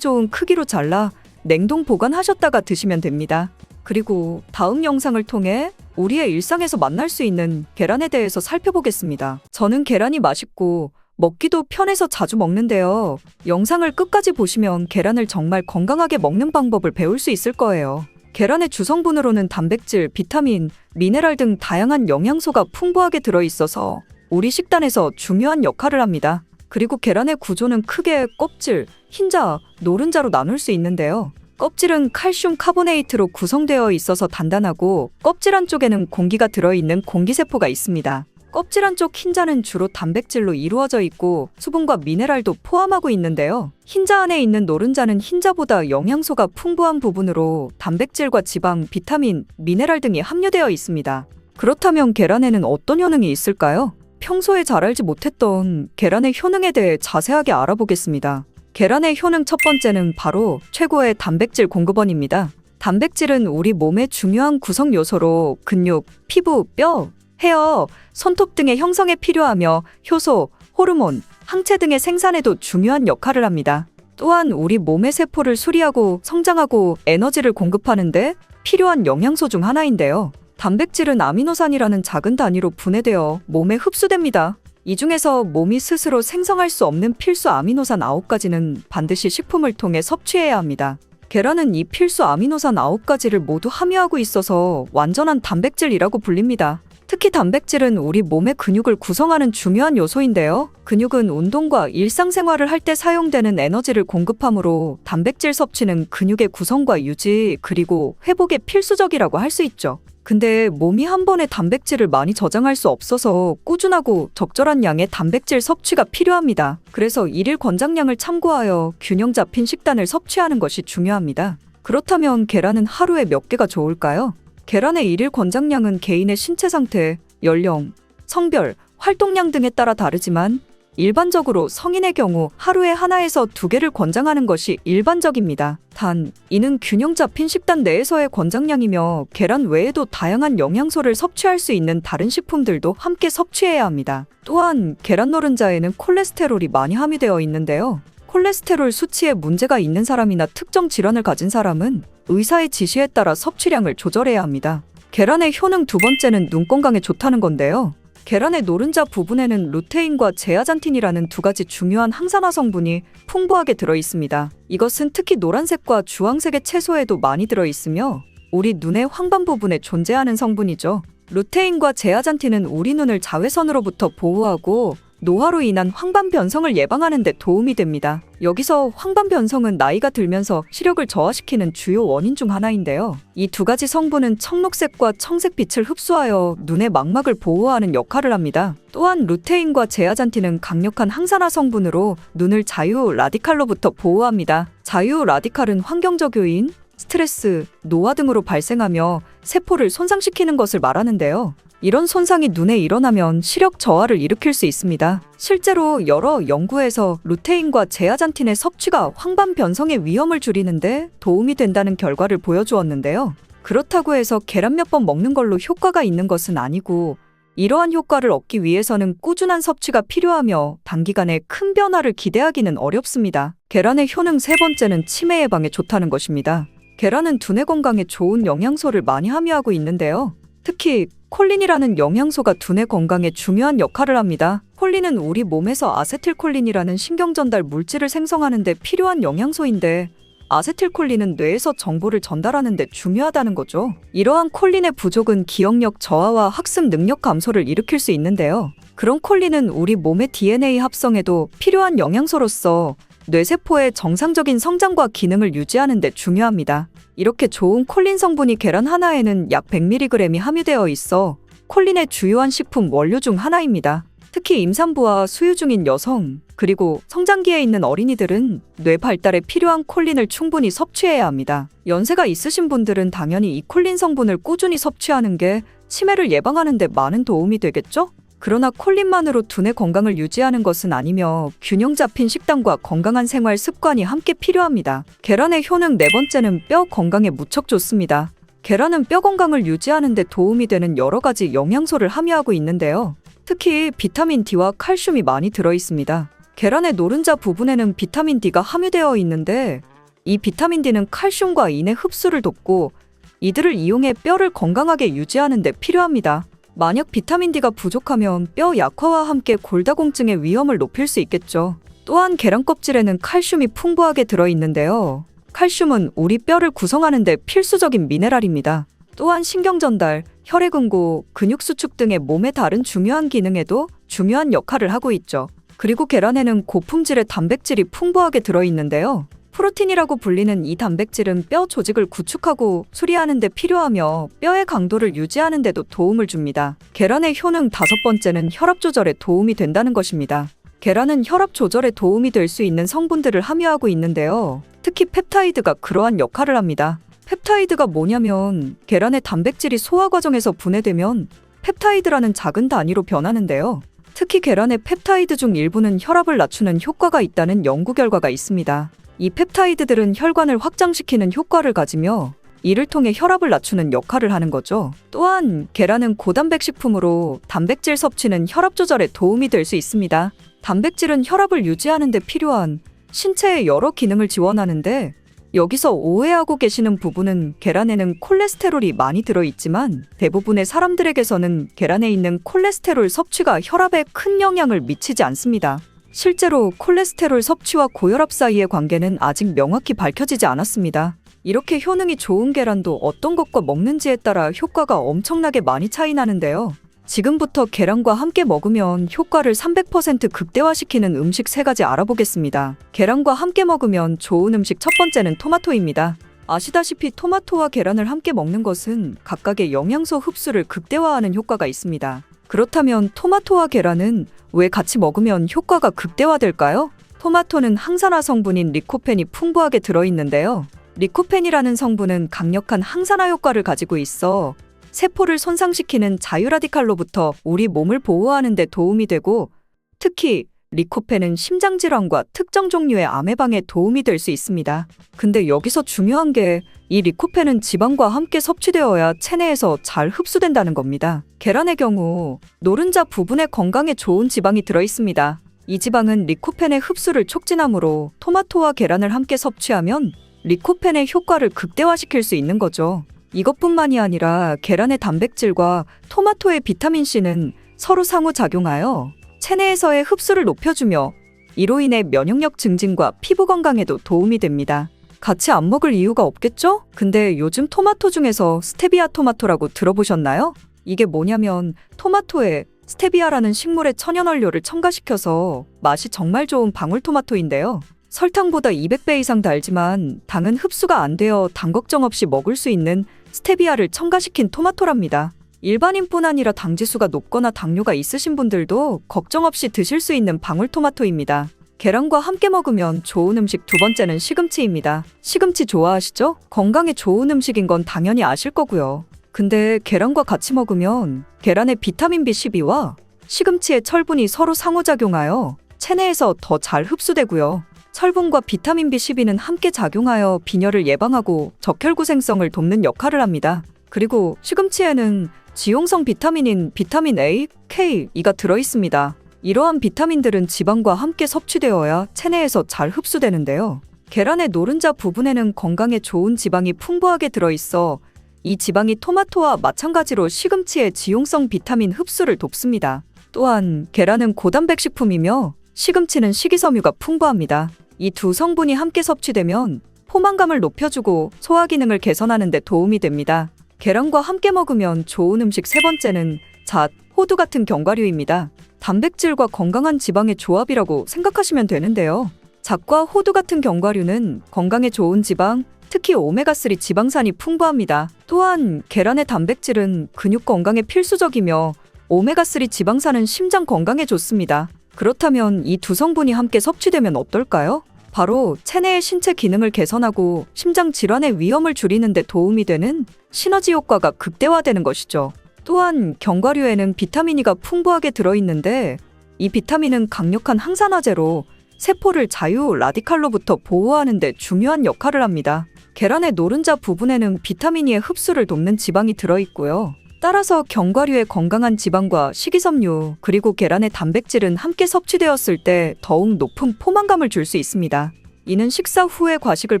좋은 크기로 잘라 냉동 보관하셨다가 드시면 됩니다. 그리고 다음 영상을 통해 우리의 일상에서 만날 수 있는 계란에 대해서 살펴보겠습니다. 저는 계란이 맛있고 먹기도 편해서 자주 먹는데요. 영상을 끝까지 보시면 계란을 정말 건강하게 먹는 방법을 배울 수 있을 거예요. 계란의 주성분으로는 단백질, 비타민, 미네랄 등 다양한 영양소가 풍부하게 들어있어서 우리 식단에서 중요한 역할을 합니다. 그리고 계란의 구조는 크게 껍질, 흰자, 노른자로 나눌 수 있는데요. 껍질은 칼슘 카보네이트로 구성되어 있어서 단단하고 껍질 안쪽에는 공기가 들어있는 공기세포가 있습니다. 껍질 안쪽 흰자는 주로 단백질로 이루어져 있고 수분과 미네랄도 포함하고 있는데요. 흰자 안에 있는 노른자는 흰자보다 영양소가 풍부한 부분으로 단백질과 지방, 비타민, 미네랄 등이 함유되어 있습니다. 그렇다면 계란에는 어떤 효능이 있을까요? 평소에 잘 알지 못했던 계란의 효능에 대해 자세하게 알아보겠습니다. 계란의 효능 첫 번째는 바로 최고의 단백질 공급원입니다. 단백질은 우리 몸의 중요한 구성 요소로 근육, 피부, 뼈, 헤어, 손톱 등의 형성에 필요하며 효소, 호르몬, 항체 등의 생산에도 중요한 역할을 합니다. 또한 우리 몸의 세포를 수리하고 성장하고 에너지를 공급하는데 필요한 영양소 중 하나인데요. 단백질은 아미노산이라는 작은 단위로 분해되어 몸에 흡수됩니다. 이 중에서 몸이 스스로 생성할 수 없는 필수 아미노산 9가지는 반드시 식품을 통해 섭취해야 합니다. 계란은 이 필수 아미노산 9가지를 모두 함유하고 있어서 완전한 단백질이라고 불립니다. 특히 단백질은 우리 몸의 근육을 구성하는 중요한 요소인데요. 근육은 운동과 일상생활을 할 때 사용되는 에너지를 공급하므로 단백질 섭취는 근육의 구성과 유지 그리고 회복에 필수적이라고 할 수 있죠. 근데 몸이 한 번에 단백질을 많이 저장할 수 없어서 꾸준하고 적절한 양의 단백질 섭취가 필요합니다. 그래서 일일 권장량을 참고하여 균형 잡힌 식단을 섭취하는 것이 중요합니다. 그렇다면 계란은 하루에 몇 개가 좋을까요? 계란의 일일 권장량은 개인의 신체 상태, 연령, 성별, 활동량 등에 따라 다르지만 일반적으로 성인의 경우 하루에 하나에서 2개를 권장하는 것이 일반적입니다. 단, 이는 균형 잡힌 식단 내에서의 권장량이며 계란 외에도 다양한 영양소를 섭취할 수 있는 다른 식품들도 함께 섭취해야 합니다. 또한 계란 노른자에는 콜레스테롤이 많이 함유되어 있는데요. 콜레스테롤 수치에 문제가 있는 사람이나 특정 질환을 가진 사람은 의사의 지시에 따라 섭취량을 조절해야 합니다. 계란의 효능 두 번째는 눈 건강에 좋다는 건데요. 계란의 노른자 부분에는 루테인과 제아잔틴이라는 2가지 중요한 항산화 성분이 풍부하게 들어있습니다. 이것은 특히 노란색과 주황색의 채소에도 많이 들어있으며 우리 눈의 황반 부분에 존재하는 성분이죠. 루테인과 제아잔틴은 우리 눈을 자외선으로부터 보호하고 노화로 인한 황반 변성을 예방하는 데 도움이 됩니다. 여기서 황반 변성은 나이가 들면서 시력을 저하시키는 주요 원인 중 하나인데요. 이 2가지 성분은 청록색과 청색 빛을 흡수하여 눈의 망막을 보호하는 역할을 합니다. 또한 루테인과 제아잔틴은 강력한 항산화 성분으로 눈을 자유 라디칼로부터 보호합니다. 자유 라디칼은 환경적 요인, 스트레스, 노화 등으로 발생하며 세포를 손상시키는 것을 말하는데요. 이런 손상이 눈에 일어나면 시력 저하를 일으킬 수 있습니다. 실제로 여러 연구에서 루테인과 제아잔틴의 섭취가 황반 변성의 위험을 줄이는데 도움이 된다는 결과를 보여주었는데요. 그렇다고 해서 계란 몇 번 먹는 걸로 효과가 있는 것은 아니고 이러한 효과를 얻기 위해서는 꾸준한 섭취가 필요하며 단기간에 큰 변화를 기대하기는 어렵습니다. 계란의 효능 세 번째는 치매 예방에 좋다는 것입니다. 계란은 두뇌 건강에 좋은 영양소를 많이 함유하고 있는데요. 특히 콜린이라는 영양소가 두뇌 건강에 중요한 역할을 합니다. 콜린은 우리 몸에서 아세틸콜린이라는 신경전달 물질을 생성하는 데 필요한 영양소인데 아세틸콜린은 뇌에서 정보를 전달하는 데 중요하다는 거죠. 이러한 콜린의 부족은 기억력 저하와 학습 능력 감소를 일으킬 수 있는데요. 그런 콜린은 우리 몸의 DNA 합성에도 필요한 영양소로서 뇌세포의 정상적인 성장과 기능을 유지하는 데 중요합니다. 이렇게 좋은 콜린 성분이 계란 하나에는 약 100mg이 함유되어 있어 콜린의 주요한 식품 원료 중 하나입니다. 특히 임산부와 수유 중인 여성, 그리고 성장기에 있는 어린이들은 뇌 발달에 필요한 콜린을 충분히 섭취해야 합니다. 연세가 있으신 분들은 당연히 이 콜린 성분을 꾸준히 섭취하는 게 치매를 예방하는 데 많은 도움이 되겠죠? 그러나 콜린만으로 두뇌 건강을 유지하는 것은 아니며 균형 잡힌 식단과 건강한 생활 습관이 함께 필요합니다. 계란의 효능 네 번째는 뼈 건강에 무척 좋습니다. 계란은 뼈 건강을 유지하는 데 도움이 되는 여러 가지 영양소를 함유하고 있는데요. 특히 비타민 D와 칼슘이 많이 들어있습니다. 계란의 노른자 부분에는 비타민 D가 함유되어 있는데 이 비타민 D는 칼슘과 인의 흡수를 돕고 이들을 이용해 뼈를 건강하게 유지하는 데 필요합니다. 만약 비타민 D가 부족하면 뼈 약화와 함께 골다공증의 위험을 높일 수 있겠죠. 또한 계란 껍질에는 칼슘이 풍부하게 들어있는데요. 칼슘은 우리 뼈를 구성하는 데 필수적인 미네랄입니다. 또한 신경 전달, 혈액응고, 근육 수축 등의 몸의 다른 중요한 기능에도 중요한 역할을 하고 있죠. 그리고 계란에는 고품질의 단백질이 풍부하게 들어있는데요. 프로틴이라고 불리는 이 단백질은 뼈 조직을 구축하고 수리하는 데 필요하며 뼈의 강도를 유지하는 데도 도움을 줍니다. 계란의 효능 5번째는 혈압 조절에 도움이 된다는 것입니다. 계란은 혈압 조절에 도움이 될 수 있는 성분들을 함유하고 있는데요. 특히 펩타이드가 그러한 역할을 합니다. 펩타이드가 뭐냐면 계란의 단백질이 소화 과정에서 분해되면 펩타이드라는 작은 단위로 변하는데요. 특히 계란의 펩타이드 중 일부는 혈압을 낮추는 효과가 있다는 연구 결과가 있습니다. 이 펩타이드들은 혈관을 확장시키는 효과를 가지며 이를 통해 혈압을 낮추는 역할을 하는 거죠. 또한 계란은 고단백 식품으로 단백질 섭취는 혈압 조절에 도움이 될 수 있습니다. 단백질은 혈압을 유지하는 데 필요한 신체의 여러 기능을 지원하는데 여기서 오해하고 계시는 부분은 계란에는 콜레스테롤이 많이 들어있지만 대부분의 사람들에게서는 계란에 있는 콜레스테롤 섭취가 혈압에 큰 영향을 미치지 않습니다. 실제로 콜레스테롤 섭취와 고혈압 사이의 관계는 아직 명확히 밝혀지지 않았습니다. 이렇게 효능이 좋은 계란도 어떤 것과 먹는지에 따라 효과가 엄청나게 많이 차이 나는데요. 지금부터 계란과 함께 먹으면 효과를 300% 극대화시키는 음식 3가지 알아보겠습니다. 계란과 함께 먹으면 좋은 음식 첫 번째는 토마토입니다. 아시다시피 토마토와 계란을 함께 먹는 것은 각각의 영양소 흡수를 극대화하는 효과가 있습니다. 그렇다면 토마토와 계란은 왜 같이 먹으면 효과가 극대화될까요? 토마토는 항산화 성분인 리코펜이 풍부하게 들어있는데요. 리코펜이라는 성분은 강력한 항산화 효과를 가지고 있어 세포를 손상시키는 자유라디칼로부터 우리 몸을 보호하는 데 도움이 되고 특히 리코펜은 심장질환과 특정 종류의 암 예방에 도움이 될 수 있습니다. 근데 여기서 중요한 게 이 리코펜은 지방과 함께 섭취되어야 체내에서 잘 흡수된다는 겁니다. 계란의 경우 노른자 부분에 건강에 좋은 지방이 들어있습니다. 이 지방은 리코펜의 흡수를 촉진하므로 토마토와 계란을 함께 섭취하면 리코펜의 효과를 극대화시킬 수 있는 거죠. 이것뿐만이 아니라 계란의 단백질과 토마토의 비타민C는 서로 상호작용하여 체내에서의 흡수를 높여주며 이로 인해 면역력 증진과 피부 건강에도 도움이 됩니다. 같이 안 먹을 이유가 없겠죠? 근데 요즘 토마토 중에서 스테비아 토마토라고 들어보셨나요? 이게 뭐냐면 토마토에 스테비아라는 식물의 천연원료를 첨가시켜서 맛이 정말 좋은 방울토마토인데요. 설탕보다 200배 이상 달지만 당은 흡수가 안 되어 당 걱정 없이 먹을 수 있는 스테비아를 첨가시킨 토마토랍니다. 일반인뿐 아니라 당지수가 높거나 당뇨가 있으신 분들도 걱정 없이 드실 수 있는 방울토마토입니다. 계란과 함께 먹으면 좋은 음식 두 번째는 시금치입니다. 시금치 좋아하시죠? 건강에 좋은 음식인 건 당연히 아실 거고요. 근데 계란과 같이 먹으면 계란의 비타민 B12와 시금치의 철분이 서로 상호작용하여 체내에서 더 잘 흡수되고요. 철분과 비타민 B12는 함께 작용하여 빈혈을 예방하고 적혈구생성을 돕는 역할을 합니다. 그리고 시금치에는 지용성 비타민인 비타민 A, K, E가 들어있습니다. 이러한 비타민들은 지방과 함께 섭취되어야 체내에서 잘 흡수되는데요. 계란의 노른자 부분에는 건강에 좋은 지방이 풍부하게 들어있어 이 지방이 토마토와 마찬가지로 시금치의 지용성 비타민 흡수를 돕습니다. 또한 계란은 고단백 식품이며 시금치는 식이섬유가 풍부합니다. 이 두 성분이 함께 섭취되면 포만감을 높여주고 소화 기능을 개선하는 데 도움이 됩니다. 계란과 함께 먹으면 좋은 음식 세 번째는 잣, 호두 같은 견과류입니다. 단백질과 건강한 지방의 조합이라고 생각하시면 되는데요. 잣과 호두 같은 견과류는 건강에 좋은 지방, 특히 오메가3 지방산이 풍부합니다. 또한 계란의 단백질은 근육 건강에 필수적이며 오메가3 지방산은 심장 건강에 좋습니다. 그렇다면 이 두 성분이 함께 섭취되면 어떨까요? 바로 체내의 신체 기능을 개선하고 심장 질환의 위험을 줄이는 데 도움이 되는 시너지 효과가 극대화되는 것이죠. 또한 견과류에는 비타민 E가 풍부하게 들어있는데 이 비타민은 강력한 항산화제로 세포를 자유 라디칼로부터 보호하는 데 중요한 역할을 합니다. 계란의 노른자 부분에는 비타민 E의 흡수를 돕는 지방이 들어있고요. 따라서 견과류의 건강한 지방과 식이섬유 그리고 계란의 단백질은 함께 섭취되었을 때 더욱 높은 포만감을 줄 수 있습니다. 이는 식사 후에 과식을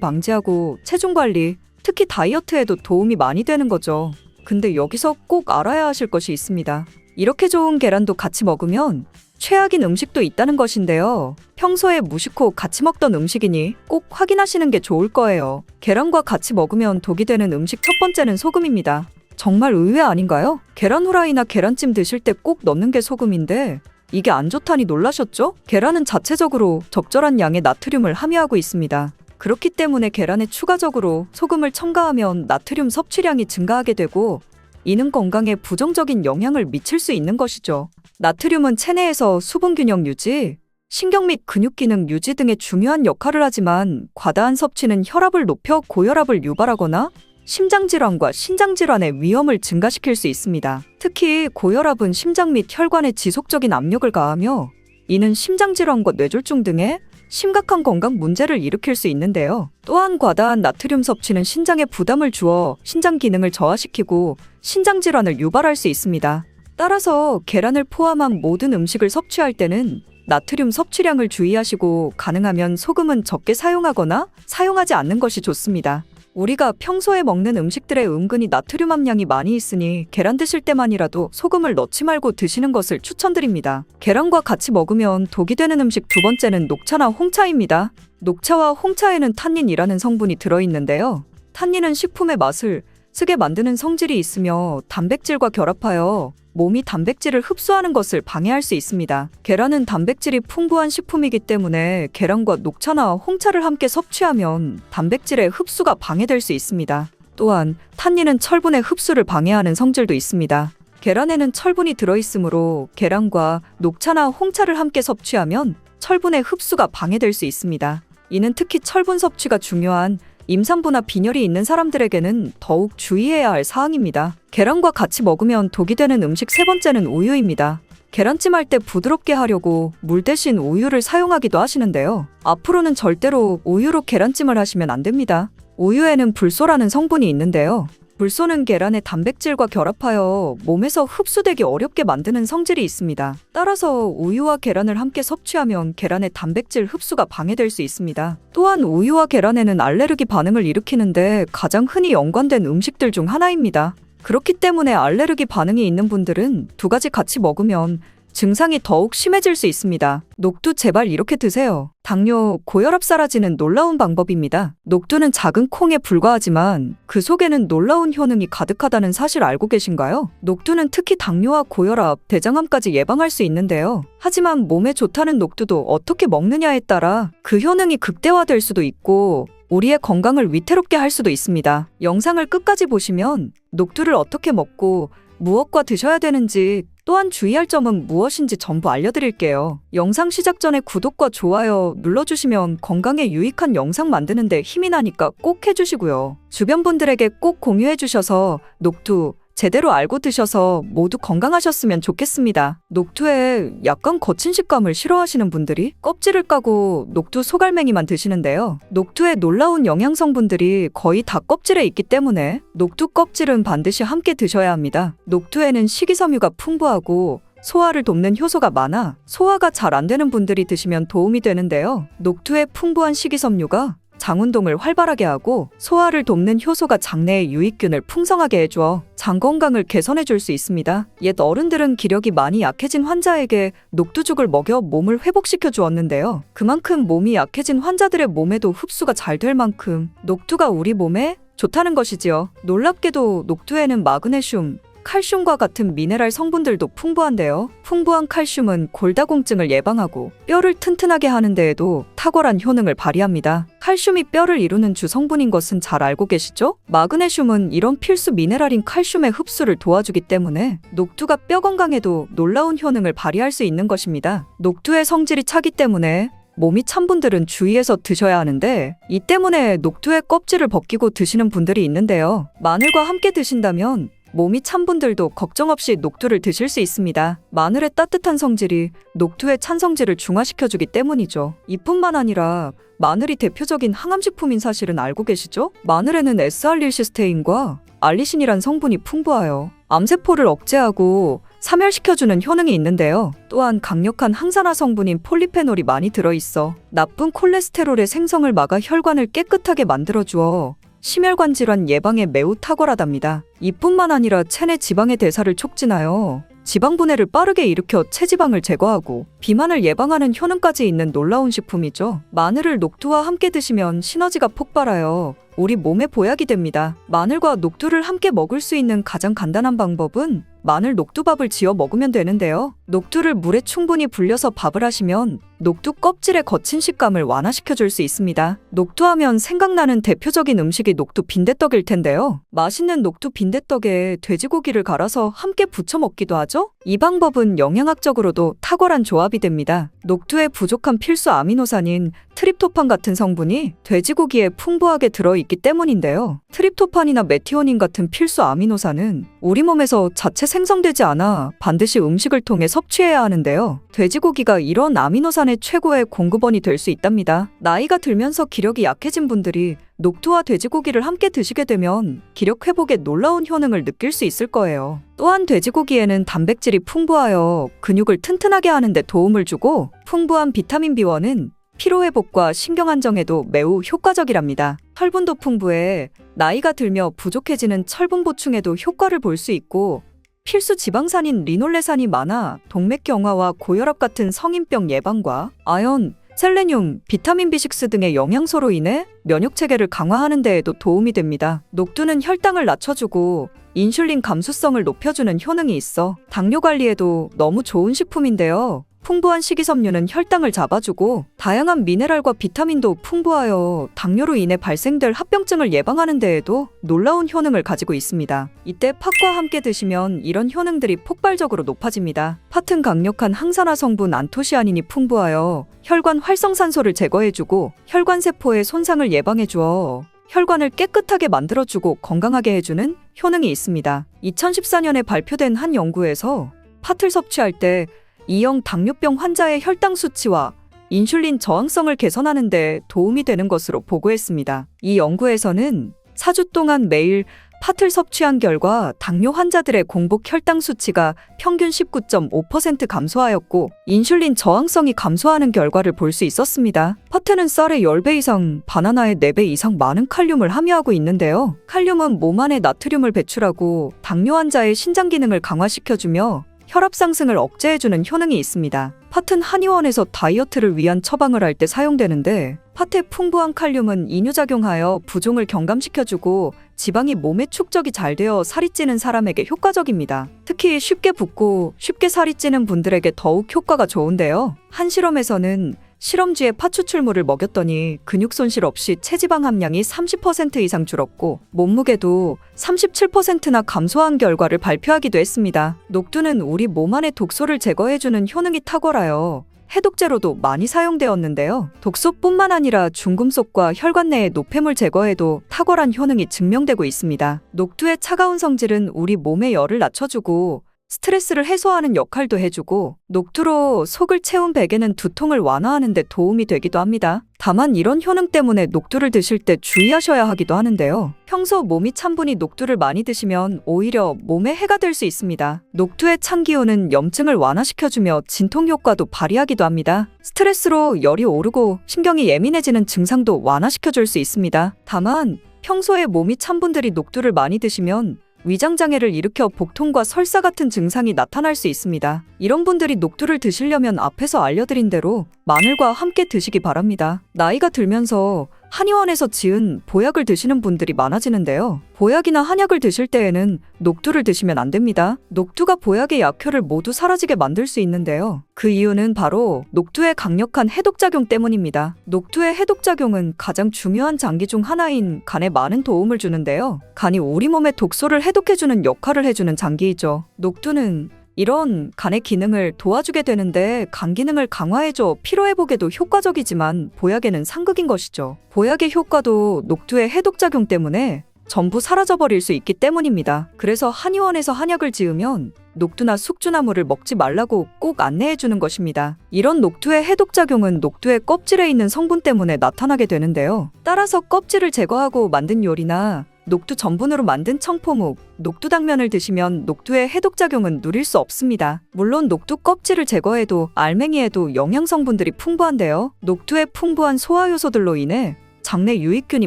방지하고 체중 관리, 특히 다이어트에도 도움이 많이 되는 거죠. 근데 여기서 꼭 알아야 하실 것이 있습니다. 이렇게 좋은 계란도 같이 먹으면 최악인 음식도 있다는 것인데요. 평소에 무심코 같이 먹던 음식이니 꼭 확인하시는 게 좋을 거예요. 계란과 같이 먹으면 독이 되는 음식 첫 번째는 소금입니다. 정말 의외 아닌가요? 계란 후라이나 계란찜 드실 때 꼭 넣는 게 소금인데 이게 안 좋다니 놀라셨죠? 계란은 자체적으로 적절한 양의 나트륨을 함유하고 있습니다. 그렇기 때문에 계란에 추가적으로 소금을 첨가하면 나트륨 섭취량이 증가하게 되고 이는 건강에 부정적인 영향을 미칠 수 있는 것이죠. 나트륨은 체내에서 수분 균형 유지, 신경 및 근육 기능 유지 등의 중요한 역할을 하지만 과다한 섭취는 혈압을 높여 고혈압을 유발하거나 심장질환과 신장질환의 위험을 증가시킬 수 있습니다. 특히 고혈압은 심장 및 혈관에 지속적인 압력을 가하며 이는 심장질환과 뇌졸중 등의 심각한 건강 문제를 일으킬 수 있는데요. 또한 과다한 나트륨 섭취는 신장에 부담을 주어 신장 기능을 저하시키고 신장질환을 유발할 수 있습니다. 따라서 계란을 포함한 모든 음식을 섭취할 때는 나트륨 섭취량을 주의하시고 가능하면 소금은 적게 사용하거나 사용하지 않는 것이 좋습니다. 우리가 평소에 먹는 음식들에 은근히 나트륨 함량이 많이 있으니 계란 드실 때만이라도 소금을 넣지 말고 드시는 것을 추천드립니다. 계란과 같이 먹으면 독이 되는 음식 두 번째는 녹차나 홍차입니다. 녹차와 홍차에는 탄닌이라는 성분이 들어있는데요. 탄닌은 식품의 맛을 쓰게 만드는 성질이 있으며 단백질과 결합하여 몸이 단백질을 흡수하는 것을 방해할 수 있습니다. 계란은 단백질이 풍부한 식품이기 때문에 계란과 녹차나 홍차를 함께 섭취하면 단백질의 흡수가 방해될 수 있습니다. 또한 탄닌은 철분의 흡수를 방해하는 성질도 있습니다. 계란에는 철분이 들어있으므로 계란과 녹차나 홍차를 함께 섭취하면 철분의 흡수가 방해될 수 있습니다. 이는 특히 철분 섭취가 중요한 임산부나 빈혈이 있는 사람들에게는 더욱 주의해야 할 사항입니다. 계란과 같이 먹으면 독이 되는 음식 세 번째는 우유입니다. 계란찜 할 때 부드럽게 하려고 물 대신 우유를 사용하기도 하시는데요. 앞으로는 절대로 우유로 계란찜을 하시면 안 됩니다. 우유에는 불소라는 성분이 있는데요. 불소는 계란의 단백질과 결합하여 몸에서 흡수되기 어렵게 만드는 성질이 있습니다. 따라서 우유와 계란을 함께 섭취하면 계란의 단백질 흡수가 방해될 수 있습니다. 또한 우유와 계란에는 알레르기 반응을 일으키는데 가장 흔히 연관된 음식들 중 하나입니다. 그렇기 때문에 알레르기 반응이 있는 분들은 두 가지 같이 먹으면 증상이 더욱 심해질 수 있습니다. 녹두 제발 이렇게 드세요. 당뇨, 고혈압 사라지는 놀라운 방법입니다. 녹두는 작은 콩에 불과하지만 그 속에는 놀라운 효능이 가득하다는 사실 알고 계신가요? 녹두는 특히 당뇨와 고혈압, 대장암까지 예방할 수 있는데요. 하지만 몸에 좋다는 녹두도 어떻게 먹느냐에 따라 그 효능이 극대화될 수도 있고 우리의 건강을 위태롭게 할 수도 있습니다. 영상을 끝까지 보시면 녹두를 어떻게 먹고 무엇과 드셔야 되는지 또한 주의할 점은 무엇인지 전부 알려드릴게요. 영상 시작 전에 구독과 좋아요 눌러주시면 건강에 유익한 영상 만드는데 힘이 나니까 꼭 해주시고요. 주변 분들에게 꼭 공유해주셔서 녹두 제대로 알고 드셔서 모두 건강하셨으면 좋겠습니다. 녹두에 약간 거친 식감을 싫어하시는 분들이 껍질을 까고 녹두 소갈맹이만 드시는데요. 녹두에 놀라운 영양 성분들이 거의 다 껍질에 있기 때문에 녹두 껍질은 반드시 함께 드셔야 합니다. 녹두에는 식이섬유가 풍부하고 소화를 돕는 효소가 많아 소화가 잘 안 되는 분들이 드시면 도움이 되는데요. 녹두에 풍부한 식이섬유가 장 운동을 활발하게 하고 소화를 돕는 효소가 장내의 유익균을 풍성하게 해줘 장 건강을 개선해 줄 수 있습니다. 옛 어른들은 기력이 많이 약해진 환자에게 녹두죽을 먹여 몸을 회복시켜 주었는데요. 그만큼 몸이 약해진 환자들의 몸에도 흡수가 잘 될 만큼 녹두가 우리 몸에 좋다는 것이지요. 놀랍게도 녹두에는 마그네슘, 칼슘과 같은 미네랄 성분들도 풍부한데요. 풍부한 칼슘은 골다공증을 예방하고 뼈를 튼튼하게 하는 데에도 탁월한 효능을 발휘합니다. 칼슘이 뼈를 이루는 주 성분인 것은 잘 알고 계시죠? 마그네슘은 이런 필수 미네랄인 칼슘의 흡수를 도와주기 때문에 녹두가 뼈 건강에도 놀라운 효능을 발휘할 수 있는 것입니다. 녹두의 성질이 차기 때문에 몸이 찬 분들은 주의해서 드셔야 하는데 이 때문에 녹두의 껍질을 벗기고 드시는 분들이 있는데요. 마늘과 함께 드신다면 몸이 찬 분들도 걱정 없이 녹두를 드실 수 있습니다. 마늘의 따뜻한 성질이 녹두의 찬 성질을 중화시켜주기 때문이죠. 이뿐만 아니라 마늘이 대표적인 항암식품인 사실은 알고 계시죠? 마늘에는 S알릴시스테인과 알리신이란 성분이 풍부하여 암세포를 억제하고 사멸시켜주는 효능이 있는데요. 또한 강력한 항산화 성분인 폴리페놀이 많이 들어있어 나쁜 콜레스테롤의 생성을 막아 혈관을 깨끗하게 만들어주어 심혈관 질환 예방에 매우 탁월하답니다. 이뿐만 아니라 체내 지방의 대사를 촉진하여 지방 분해를 빠르게 일으켜 체지방을 제거하고 비만을 예방하는 효능까지 있는 놀라운 식품이죠. 마늘을 녹두와 함께 드시면 시너지가 폭발하여 우리 몸에 보약이 됩니다. 마늘과 녹두를 함께 먹을 수 있는 가장 간단한 방법은 마늘 녹두밥을 지어 먹으면 되는데요. 녹두를 물에 충분히 불려서 밥을 하시면 녹두 껍질의 거친 식감을 완화시켜줄 수 있습니다. 녹두하면 생각나는 대표적인 음식이 녹두 빈대떡일 텐데요. 맛있는 녹두 빈대떡에 돼지고기를 갈아서 함께 부쳐 먹기도 하죠. 이 방법은 영양학적으로도 탁월한 조합이 됩니다. 녹두에 부족한 필수 아미노산인 트립토판 같은 성분이 돼지고기에 풍부하게 들어있기 때문인데요. 트립토판이나 메티오닌 같은 필수 아미노산은 우리 몸에서 자체 생성되지 않아 반드시 음식을 통해 섭취해야 하는데요. 돼지고기가 이런 아미노산의 최고의 공급원이 될 수 있답니다. 나이가 들면서 기력이 약해진 분들이 녹두와 돼지고기를 함께 드시게 되면 기력 회복에 놀라운 효능을 느낄 수 있을 거예요. 또한 돼지고기에는 단백질이 풍부하여 근육을 튼튼하게 하는 데 도움을 주고 풍부한 비타민 B1은 피로회복과 신경안정에도 매우 효과적이랍니다. 철분도 풍부해 나이가 들며 부족해지는 철분 보충에도 효과를 볼 수 있고 필수 지방산인 리놀레산이 많아 동맥 경화와 고혈압 같은 성인병 예방과 아연, 셀레늄, 비타민 B6 등의 영양소로 인해 면역체계를 강화하는 데에도 도움이 됩니다. 녹두는 혈당을 낮춰주고 인슐린 감수성을 높여주는 효능이 있어 당뇨 관리에도 너무 좋은 식품인데요. 풍부한 식이섬유는 혈당을 잡아주고 다양한 미네랄과 비타민도 풍부하여 당뇨로 인해 발생될 합병증을 예방하는 데에도 놀라운 효능을 가지고 있습니다. 이때 팥과 함께 드시면 이런 효능들이 폭발적으로 높아집니다. 팥은 강력한 항산화 성분 안토시아닌이 풍부하여 혈관 활성산소를 제거해주고 혈관세포의 손상을 예방해주어 혈관을 깨끗하게 만들어주고 건강하게 해주는 효능이 있습니다. 2014년에 발표된 한 연구에서 팥을 섭취할 때 2형 당뇨병 환자의 혈당 수치와 인슐린 저항성을 개선하는 데 도움이 되는 것으로 보고했습니다. 이 연구에서는 4주 동안 매일 팥을 섭취한 결과 당뇨 환자들의 공복 혈당 수치가 평균 19.5% 감소하였고 인슐린 저항성이 감소하는 결과를 볼 수 있었습니다. 팥에는 쌀의 10배 이상, 바나나의 4배 이상 많은 칼륨을 함유하고 있는데요. 칼륨은 몸 안에 나트륨을 배출하고 당뇨 환자의 신장 기능을 강화시켜주며 혈압 상승을 억제해주는 효능이 있습니다. 팥은 한의원에서 다이어트를 위한 처방을 할 때 사용되는데 팥의 풍부한 칼륨은 이뇨작용하여 부종을 경감시켜주고 지방이 몸에 축적이 잘 되어 살이 찌는 사람에게 효과적입니다. 특히 쉽게 붓고 쉽게 살이 찌는 분들에게 더욱 효과가 좋은데요. 한 실험에서는 실험쥐에 팥 추출물을 먹였더니 근육 손실 없이 체지방 함량이 30% 이상 줄었고 몸무게도 37%나 감소한 결과를 발표하기도 했습니다. 녹두는 우리 몸 안의 독소를 제거해주는 효능이 탁월하여 해독제로도 많이 사용되었는데요. 독소뿐만 아니라 중금속과 혈관 내의 노폐물 제거에도 탁월한 효능이 증명되고 있습니다. 녹두의 차가운 성질은 우리 몸의 열을 낮춰주고 스트레스를 해소하는 역할도 해주고 녹두로 속을 채운 베개는 두통을 완화하는 데 도움이 되기도 합니다. 다만 이런 효능 때문에 녹두를 드실 때 주의하셔야 하기도 하는데요. 평소 몸이 찬 분이 녹두를 많이 드시면 오히려 몸에 해가 될 수 있습니다. 녹두의 찬 기운은 염증을 완화시켜주며 진통 효과도 발휘하기도 합니다. 스트레스로 열이 오르고 신경이 예민해지는 증상도 완화시켜줄 수 있습니다. 다만 평소에 몸이 찬 분들이 녹두를 많이 드시면 위장장애를 일으켜 복통과 설사 같은 증상이 나타날 수 있습니다. 이런 분들이 녹두를 드시려면 앞에서 알려드린 대로 마늘과 함께 드시기 바랍니다. 나이가 들면서 한의원에서 지은 보약을 드시는 분들이 많아지는데요. 보약이나 한약을 드실 때에는 녹두를 드시면 안 됩니다. 녹두가 보약의 약효를 모두 사라지게 만들 수 있는데요. 그 이유는 바로 녹두의 강력한 해독작용 때문입니다. 녹두의 해독작용은 가장 중요한 장기 중 하나인 간에 많은 도움을 주는데요. 간이 우리 몸의 독소를 해독해주는 역할을 해주는 장기이죠. 녹두는 이런 간의 기능을 도와주게 되는데 간 기능을 강화해줘 피로회복에도 효과적이지만 보약에는 상극인 것이죠. 보약의 효과도 녹두의 해독작용 때문에 전부 사라져버릴 수 있기 때문입니다. 그래서 한의원에서 한약을 지으면 녹두나 숙주나물을 먹지 말라고 꼭 안내해 주는 것입니다. 이런 녹두의 해독작용은 녹두의 껍질에 있는 성분 때문에 나타나게 되는데요. 따라서 껍질을 제거하고 만든 요리나 녹두 전분으로 만든 청포묵, 녹두당면을 드시면 녹두의 해독작용은 누릴 수 없습니다. 물론 녹두 껍질을 제거해도 알맹이에도 영양성분들이 풍부한데요. 녹두의 풍부한 소화효소들로 인해 장내 유익균이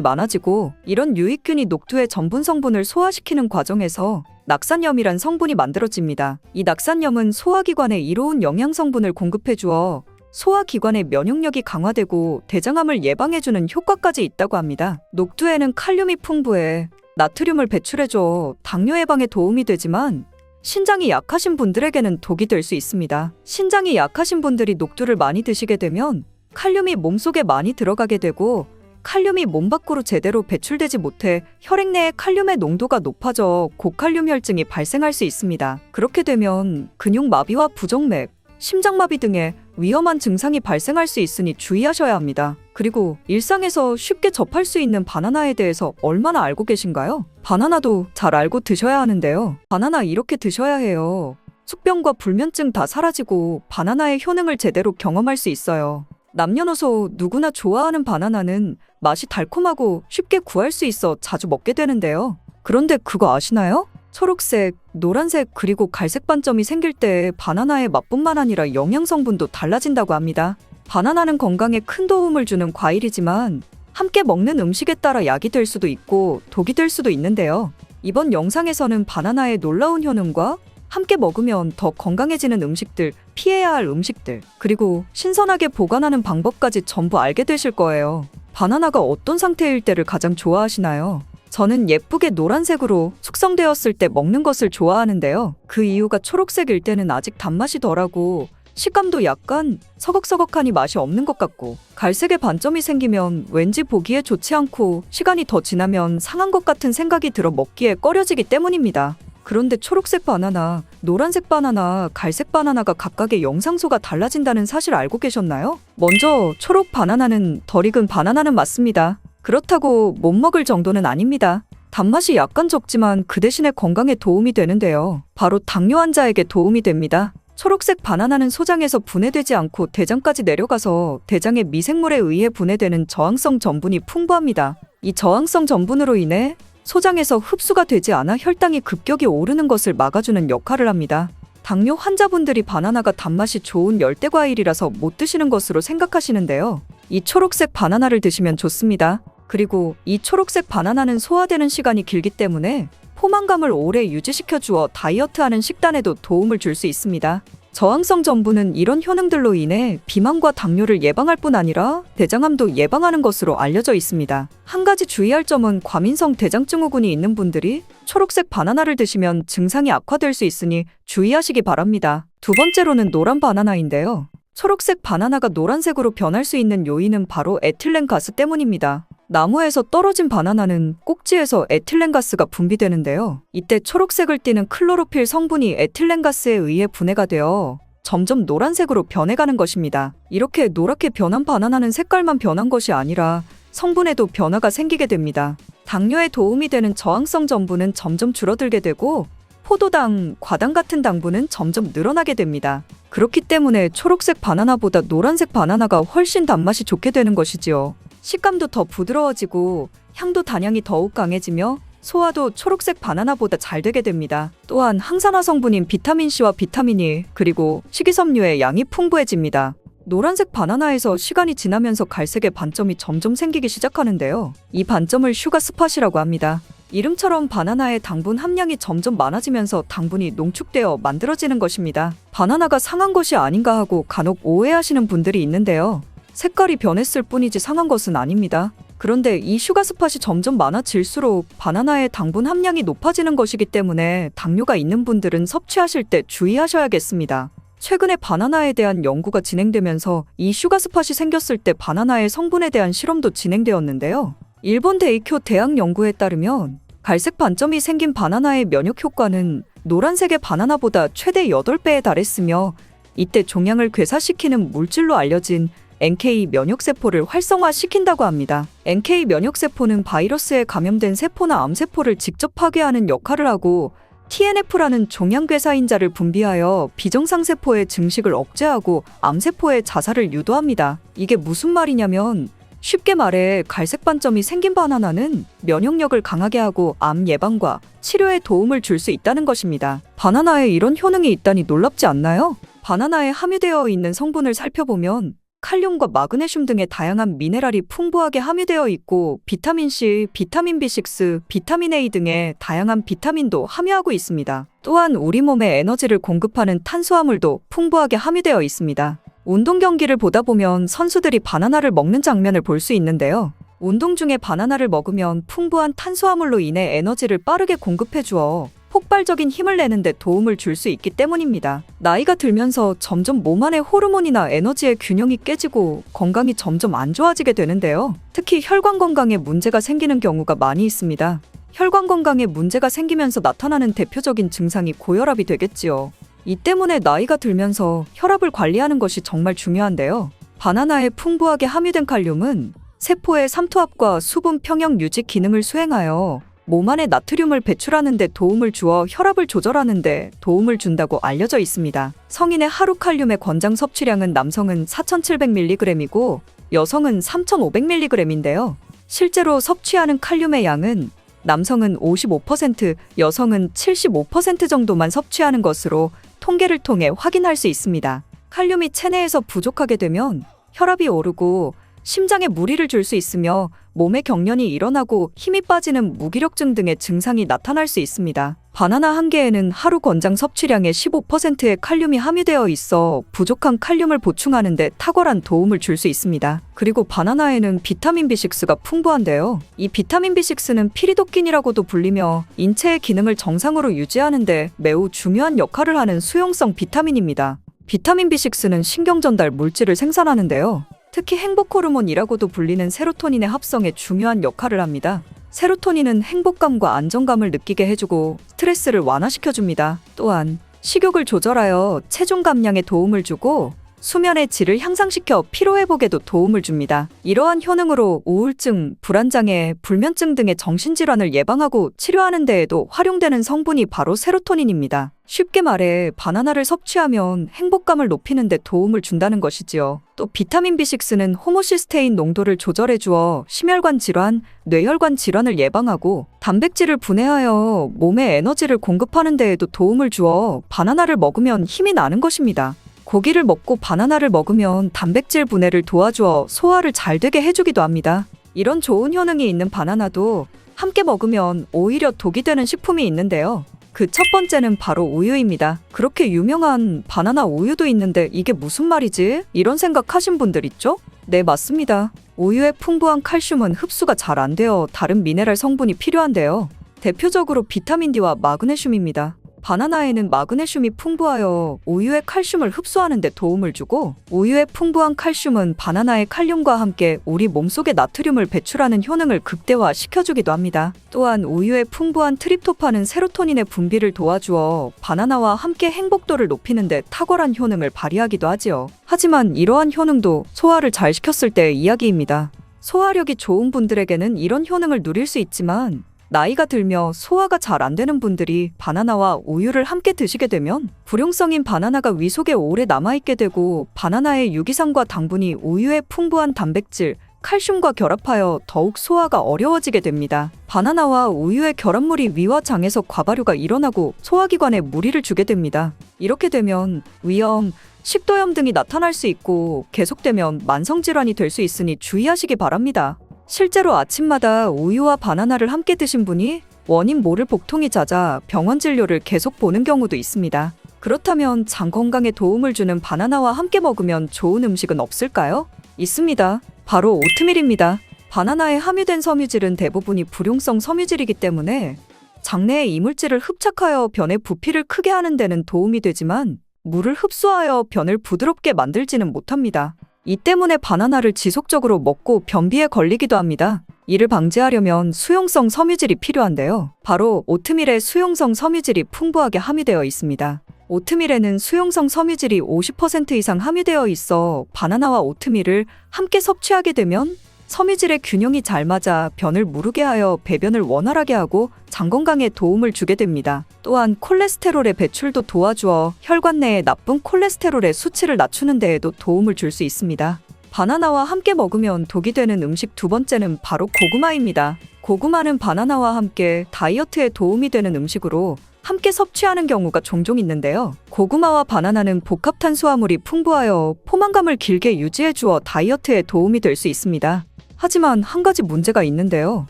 많아지고 이런 유익균이 녹두의 전분 성분을 소화시키는 과정에서 낙산염이란 성분이 만들어집니다. 이 낙산염은 소화기관에 이로운 영양성분을 공급해주어 소화기관의 면역력이 강화되고 대장암을 예방해주는 효과까지 있다고 합니다. 녹두에는 칼륨이 풍부해 나트륨을 배출해줘 당뇨 예방에 도움이 되지만 신장이 약하신 분들에게는 독이 될 수 있습니다. 신장이 약하신 분들이 녹두를 많이 드시게 되면 칼륨이 몸속에 많이 들어가게 되고 칼륨이 몸 밖으로 제대로 배출되지 못해 혈액 내의 칼륨의 농도가 높아져 고칼륨 혈증이 발생할 수 있습니다. 그렇게 되면 근육마비와 부정맥, 심장마비 등의 위험한 증상이 발생할 수 있으니 주의하셔야 합니다. 그리고 일상에서 쉽게 접할 수 있는 바나나에 대해서 얼마나 알고 계신가요? 바나나도 잘 알고 드셔야 하는데요. 바나나 이렇게 드셔야 해요. 숙병과 불면증 다 사라지고 바나나의 효능을 제대로 경험할 수 있어요. 남녀노소 누구나 좋아하는 바나나는 맛이 달콤하고 쉽게 구할 수 있어 자주 먹게 되는데요. 그런데 그거 아시나요? 초록색, 노란색 그리고 갈색 반점이 생길 때 바나나의 맛뿐만 아니라 영양성분도 달라진다고 합니다. 바나나는 건강에 큰 도움을 주는 과일이지만 함께 먹는 음식에 따라 약이 될 수도 있고 독이 될 수도 있는데요. 이번 영상에서는 바나나의 놀라운 효능과 함께 먹으면 더 건강해지는 음식들, 피해야 할 음식들, 그리고 신선하게 보관하는 방법까지 전부 알게 되실 거예요. 바나나가 어떤 상태일 때를 가장 좋아하시나요? 저는 예쁘게 노란색으로 숙성되었을 때 먹는 것을 좋아하는데요. 그 이유가 초록색일 때는 아직 단맛이 덜하고 식감도 약간 서걱서걱하니 맛이 없는 것 같고 갈색의 반점이 생기면 왠지 보기에 좋지 않고 시간이 더 지나면 상한 것 같은 생각이 들어 먹기에 꺼려지기 때문입니다. 그런데 초록색 바나나, 노란색 바나나, 갈색 바나나가 각각의 영상소가 달라진다는 사실 알고 계셨나요? 먼저 초록 바나나는 덜 익은 바나나는 맞습니다. 그렇다고 못 먹을 정도는 아닙니다. 단맛이 약간 적지만 그 대신에 건강에 도움이 되는데요. 바로 당뇨 환자에게 도움이 됩니다. 초록색 바나나는 소장에서 분해되지 않고 대장까지 내려가서 대장의 미생물에 의해 분해되는 저항성 전분이 풍부합니다. 이 저항성 전분으로 인해 소장에서 흡수가 되지 않아 혈당이 급격히 오르는 것을 막아주는 역할을 합니다. 당뇨 환자분들이 바나나가 단맛이 좋은 열대과일이라서 못 드시는 것으로 생각하시는데요. 이 초록색 바나나를 드시면 좋습니다. 그리고 이 초록색 바나나는 소화되는 시간이 길기 때문에 포만감을 오래 유지시켜주어 다이어트하는 식단에도 도움을 줄 수 있습니다. 저항성 전분은 이런 효능들로 인해 비만과 당뇨를 예방할 뿐 아니라 대장암도 예방하는 것으로 알려져 있습니다. 한 가지 주의할 점은 과민성 대장증후군이 있는 분들이 초록색 바나나를 드시면 증상이 악화될 수 있으니 주의하시기 바랍니다. 두 번째로는 노란 바나나인데요. 초록색 바나나가 노란색으로 변할 수 있는 요인은 바로 에틸렌가스 때문입니다. 나무에서 떨어진 바나나는 꼭지에서 에틸렌가스가 분비되는데요. 이때 초록색을 띠는 클로로필 성분이 에틸렌가스에 의해 분해가 되어 점점 노란색으로 변해가는 것입니다. 이렇게 노랗게 변한 바나나는 색깔만 변한 것이 아니라 성분에도 변화가 생기게 됩니다. 당뇨에 도움이 되는 저항성 전분은 점점 줄어들게 되고 포도당, 과당 같은 당분은 점점 늘어나게 됩니다. 그렇기 때문에 초록색 바나나보다 노란색 바나나가 훨씬 단맛이 좋게 되는 것이지요. 식감도 더 부드러워지고 향도 단향이 더욱 강해지며 소화도 초록색 바나나보다 잘 되게 됩니다. 또한 항산화 성분인 비타민C와 비타민 E 그리고 식이섬유의 양이 풍부해집니다. 노란색 바나나에서 시간이 지나면서 갈색의 반점이 점점 생기기 시작하는데요. 이 반점을 슈가 스팟이라고 합니다. 이름처럼 바나나의 당분 함량이 점점 많아지면서 당분이 농축되어 만들어지는 것입니다. 바나나가 상한 것이 아닌가 하고 간혹 오해하시는 분들이 있는데요. 색깔이 변했을 뿐이지 상한 것은 아닙니다. 그런데 이 슈가스팟이 점점 많아질수록 바나나의 당분 함량이 높아지는 것이기 때문에 당뇨가 있는 분들은 섭취하실 때 주의하셔야겠습니다. 최근에 바나나에 대한 연구가 진행되면서 이 슈가스팟이 생겼을 때 바나나의 성분에 대한 실험도 진행되었는데요. 일본 데이쿄 대학 연구에 따르면 갈색 반점이 생긴 바나나의 면역 효과는 노란색의 바나나보다 최대 8배에 달했으며 이때 종양을 괴사시키는 물질로 알려진 NK 면역세포를 활성화시킨다고 합니다. NK 면역세포는 바이러스에 감염된 세포나 암세포를 직접 파괴하는 역할을 하고 TNF라는 종양괴사인자를 분비하여 비정상세포의 증식을 억제하고 암세포의 자살을 유도합니다. 이게 무슨 말이냐면 쉽게 말해 갈색 반점이 생긴 바나나는 면역력을 강하게 하고 암 예방과 치료에 도움을 줄 수 있다는 것입니다. 바나나에 이런 효능이 있다니 놀랍지 않나요? 바나나에 함유되어 있는 성분을 살펴보면 칼륨과 마그네슘 등의 다양한 미네랄이 풍부하게 함유되어 있고 비타민C, 비타민 B6, 비타민 A 등의 다양한 비타민도 함유하고 있습니다. 또한 우리 몸에 에너지를 공급하는 탄수화물도 풍부하게 함유되어 있습니다. 운동 경기를 보다 보면 선수들이 바나나를 먹는 장면을 볼 수 있는데요. 운동 중에 바나나를 먹으면 풍부한 탄수화물로 인해 에너지를 빠르게 공급해 주어 폭발적인 힘을 내는데 도움을 줄 수 있기 때문입니다. 나이가 들면서 점점 몸 안의 호르몬이나 에너지의 균형이 깨지고 건강이 점점 안 좋아지게 되는데요. 특히 혈관 건강에 문제가 생기는 경우가 많이 있습니다. 혈관 건강에 문제가 생기면서 나타나는 대표적인 증상이 고혈압이 되겠지요. 이 때문에 나이가 들면서 혈압을 관리하는 것이 정말 중요한데요. 바나나에 풍부하게 함유된 칼륨은 세포의 삼투압과 수분 평형 유지 기능을 수행하여 몸 안에 나트륨을 배출하는 데 도움을 주어 혈압을 조절하는 데 도움을 준다고 알려져 있습니다. 성인의 하루 칼륨의 권장 섭취량은 남성은 4,700mg이고 여성은 3,500mg인데요. 실제로 섭취하는 칼륨의 양은 남성은 55%, 여성은 75% 정도만 섭취하는 것으로 통계를 통해 확인할 수 있습니다. 칼륨이 체내에서 부족하게 되면 혈압이 오르고 심장에 무리를 줄 수 있으며 몸에 경련이 일어나고 힘이 빠지는 무기력증 등의 증상이 나타날 수 있습니다. 바나나 한 개에는 하루 권장 섭취량의 15%의 칼륨이 함유되어 있어 부족한 칼륨을 보충하는 데 탁월한 도움을 줄 수 있습니다. 그리고 바나나에는 비타민 B6가 풍부한데요. 이 비타민 B6는 피리도킨이라고도 불리며 인체의 기능을 정상으로 유지하는 데 매우 중요한 역할을 하는 수용성 비타민입니다. 비타민 B6는 신경전달 물질을 생산하는데요. 특히 행복 호르몬이라고도 불리는 세로토닌의 합성에 중요한 역할을 합니다. 세로토닌은 행복감과 안정감을 느끼게 해주고 스트레스를 완화시켜줍니다. 또한 식욕을 조절하여 체중 감량에 도움을 주고 수면의 질을 향상시켜 피로회복에도 도움을 줍니다. 이러한 효능으로 우울증, 불안장애, 불면증 등의 정신질환을 예방하고 치료하는 데에도 활용되는 성분이 바로 세로토닌입니다. 쉽게 말해 바나나를 섭취하면 행복감을 높이는 데 도움을 준다는 것이지요. 또 비타민 B6는 호모시스테인 농도를 조절해 주어 심혈관 질환, 뇌혈관 질환을 예방하고 단백질을 분해하여 몸에 에너지를 공급하는 데에도 도움을 주어 바나나를 먹으면 힘이 나는 것입니다. 고기를 먹고 바나나를 먹으면 단백질 분해를 도와주어 소화를 잘 되게 해주기도 합니다. 이런 좋은 효능이 있는 바나나도 함께 먹으면 오히려 독이 되는 식품이 있는데요. 그 첫 번째는 바로 우유입니다. 그렇게 유명한 바나나 우유도 있는데 이게 무슨 말이지? 이런 생각하신 분들 있죠? 네, 맞습니다. 우유에 풍부한 칼슘은 흡수가 잘 안 되어 다른 미네랄 성분이 필요한데요. 대표적으로 비타민 D와 마그네슘입니다. 바나나에는 마그네슘이 풍부하여 우유의 칼슘을 흡수하는 데 도움을 주고 우유의 풍부한 칼슘은 바나나의 칼륨과 함께 우리 몸속의 나트륨을 배출하는 효능을 극대화시켜주기도 합니다. 또한 우유의 풍부한 트립토판은 세로토닌의 분비를 도와주어 바나나와 함께 행복도를 높이는 데 탁월한 효능을 발휘하기도 하지요. 하지만 이러한 효능도 소화를 잘 시켰을 때의 이야기입니다. 소화력이 좋은 분들에게는 이런 효능을 누릴 수 있지만 나이가 들며 소화가 잘 안 되는 분들이 바나나와 우유를 함께 드시게 되면 불용성인 바나나가 위 속에 오래 남아있게 되고 바나나의 유기산과 당분이 우유의 풍부한 단백질, 칼슘과 결합하여 더욱 소화가 어려워지게 됩니다. 바나나와 우유의 결합물이 위와 장에서 과발효가 일어나고 소화기관에 무리를 주게 됩니다. 이렇게 되면 위염, 식도염 등이 나타날 수 있고 계속되면 만성질환이 될 수 있으니 주의하시기 바랍니다. 실제로 아침마다 우유와 바나나를 함께 드신 분이 원인 모를 복통이 잦아 병원 진료를 계속 보는 경우도 있습니다. 그렇다면 장 건강에 도움을 주는 바나나와 함께 먹으면 좋은 음식은 없을까요? 있습니다. 바로 오트밀입니다. 바나나에 함유된 섬유질은 대부분이 불용성 섬유질이기 때문에 장내에 이물질을 흡착하여 변의 부피를 크게 하는 데는 도움이 되지만 물을 흡수하여 변을 부드럽게 만들지는 못합니다. 이 때문에 바나나를 지속적으로 먹고 변비에 걸리기도 합니다. 이를 방지하려면 수용성 섬유질이 필요한데요. 바로 오트밀에 수용성 섬유질이 풍부하게 함유되어 있습니다. 오트밀에는 수용성 섬유질이 50% 이상 함유되어 있어 바나나와 오트밀을 함께 섭취하게 되면 섬유질의 균형이 잘 맞아 변을 무르게 하여 배변을 원활하게 하고 장 건강에 도움을 주게 됩니다. 또한 콜레스테롤의 배출도 도와주어 혈관 내의 나쁜 콜레스테롤의 수치를 낮추는 데에도 도움을 줄 수 있습니다. 바나나와 함께 먹으면 독이 되는 음식 두 번째는 바로 고구마입니다. 고구마는 바나나와 함께 다이어트에 도움이 되는 음식으로 함께 섭취하는 경우가 종종 있는데요. 고구마와 바나나는 복합 탄수화물이 풍부하여 포만감을 길게 유지해 주어 다이어트에 도움이 될 수 있습니다. 하지만 한 가지 문제가 있는데요.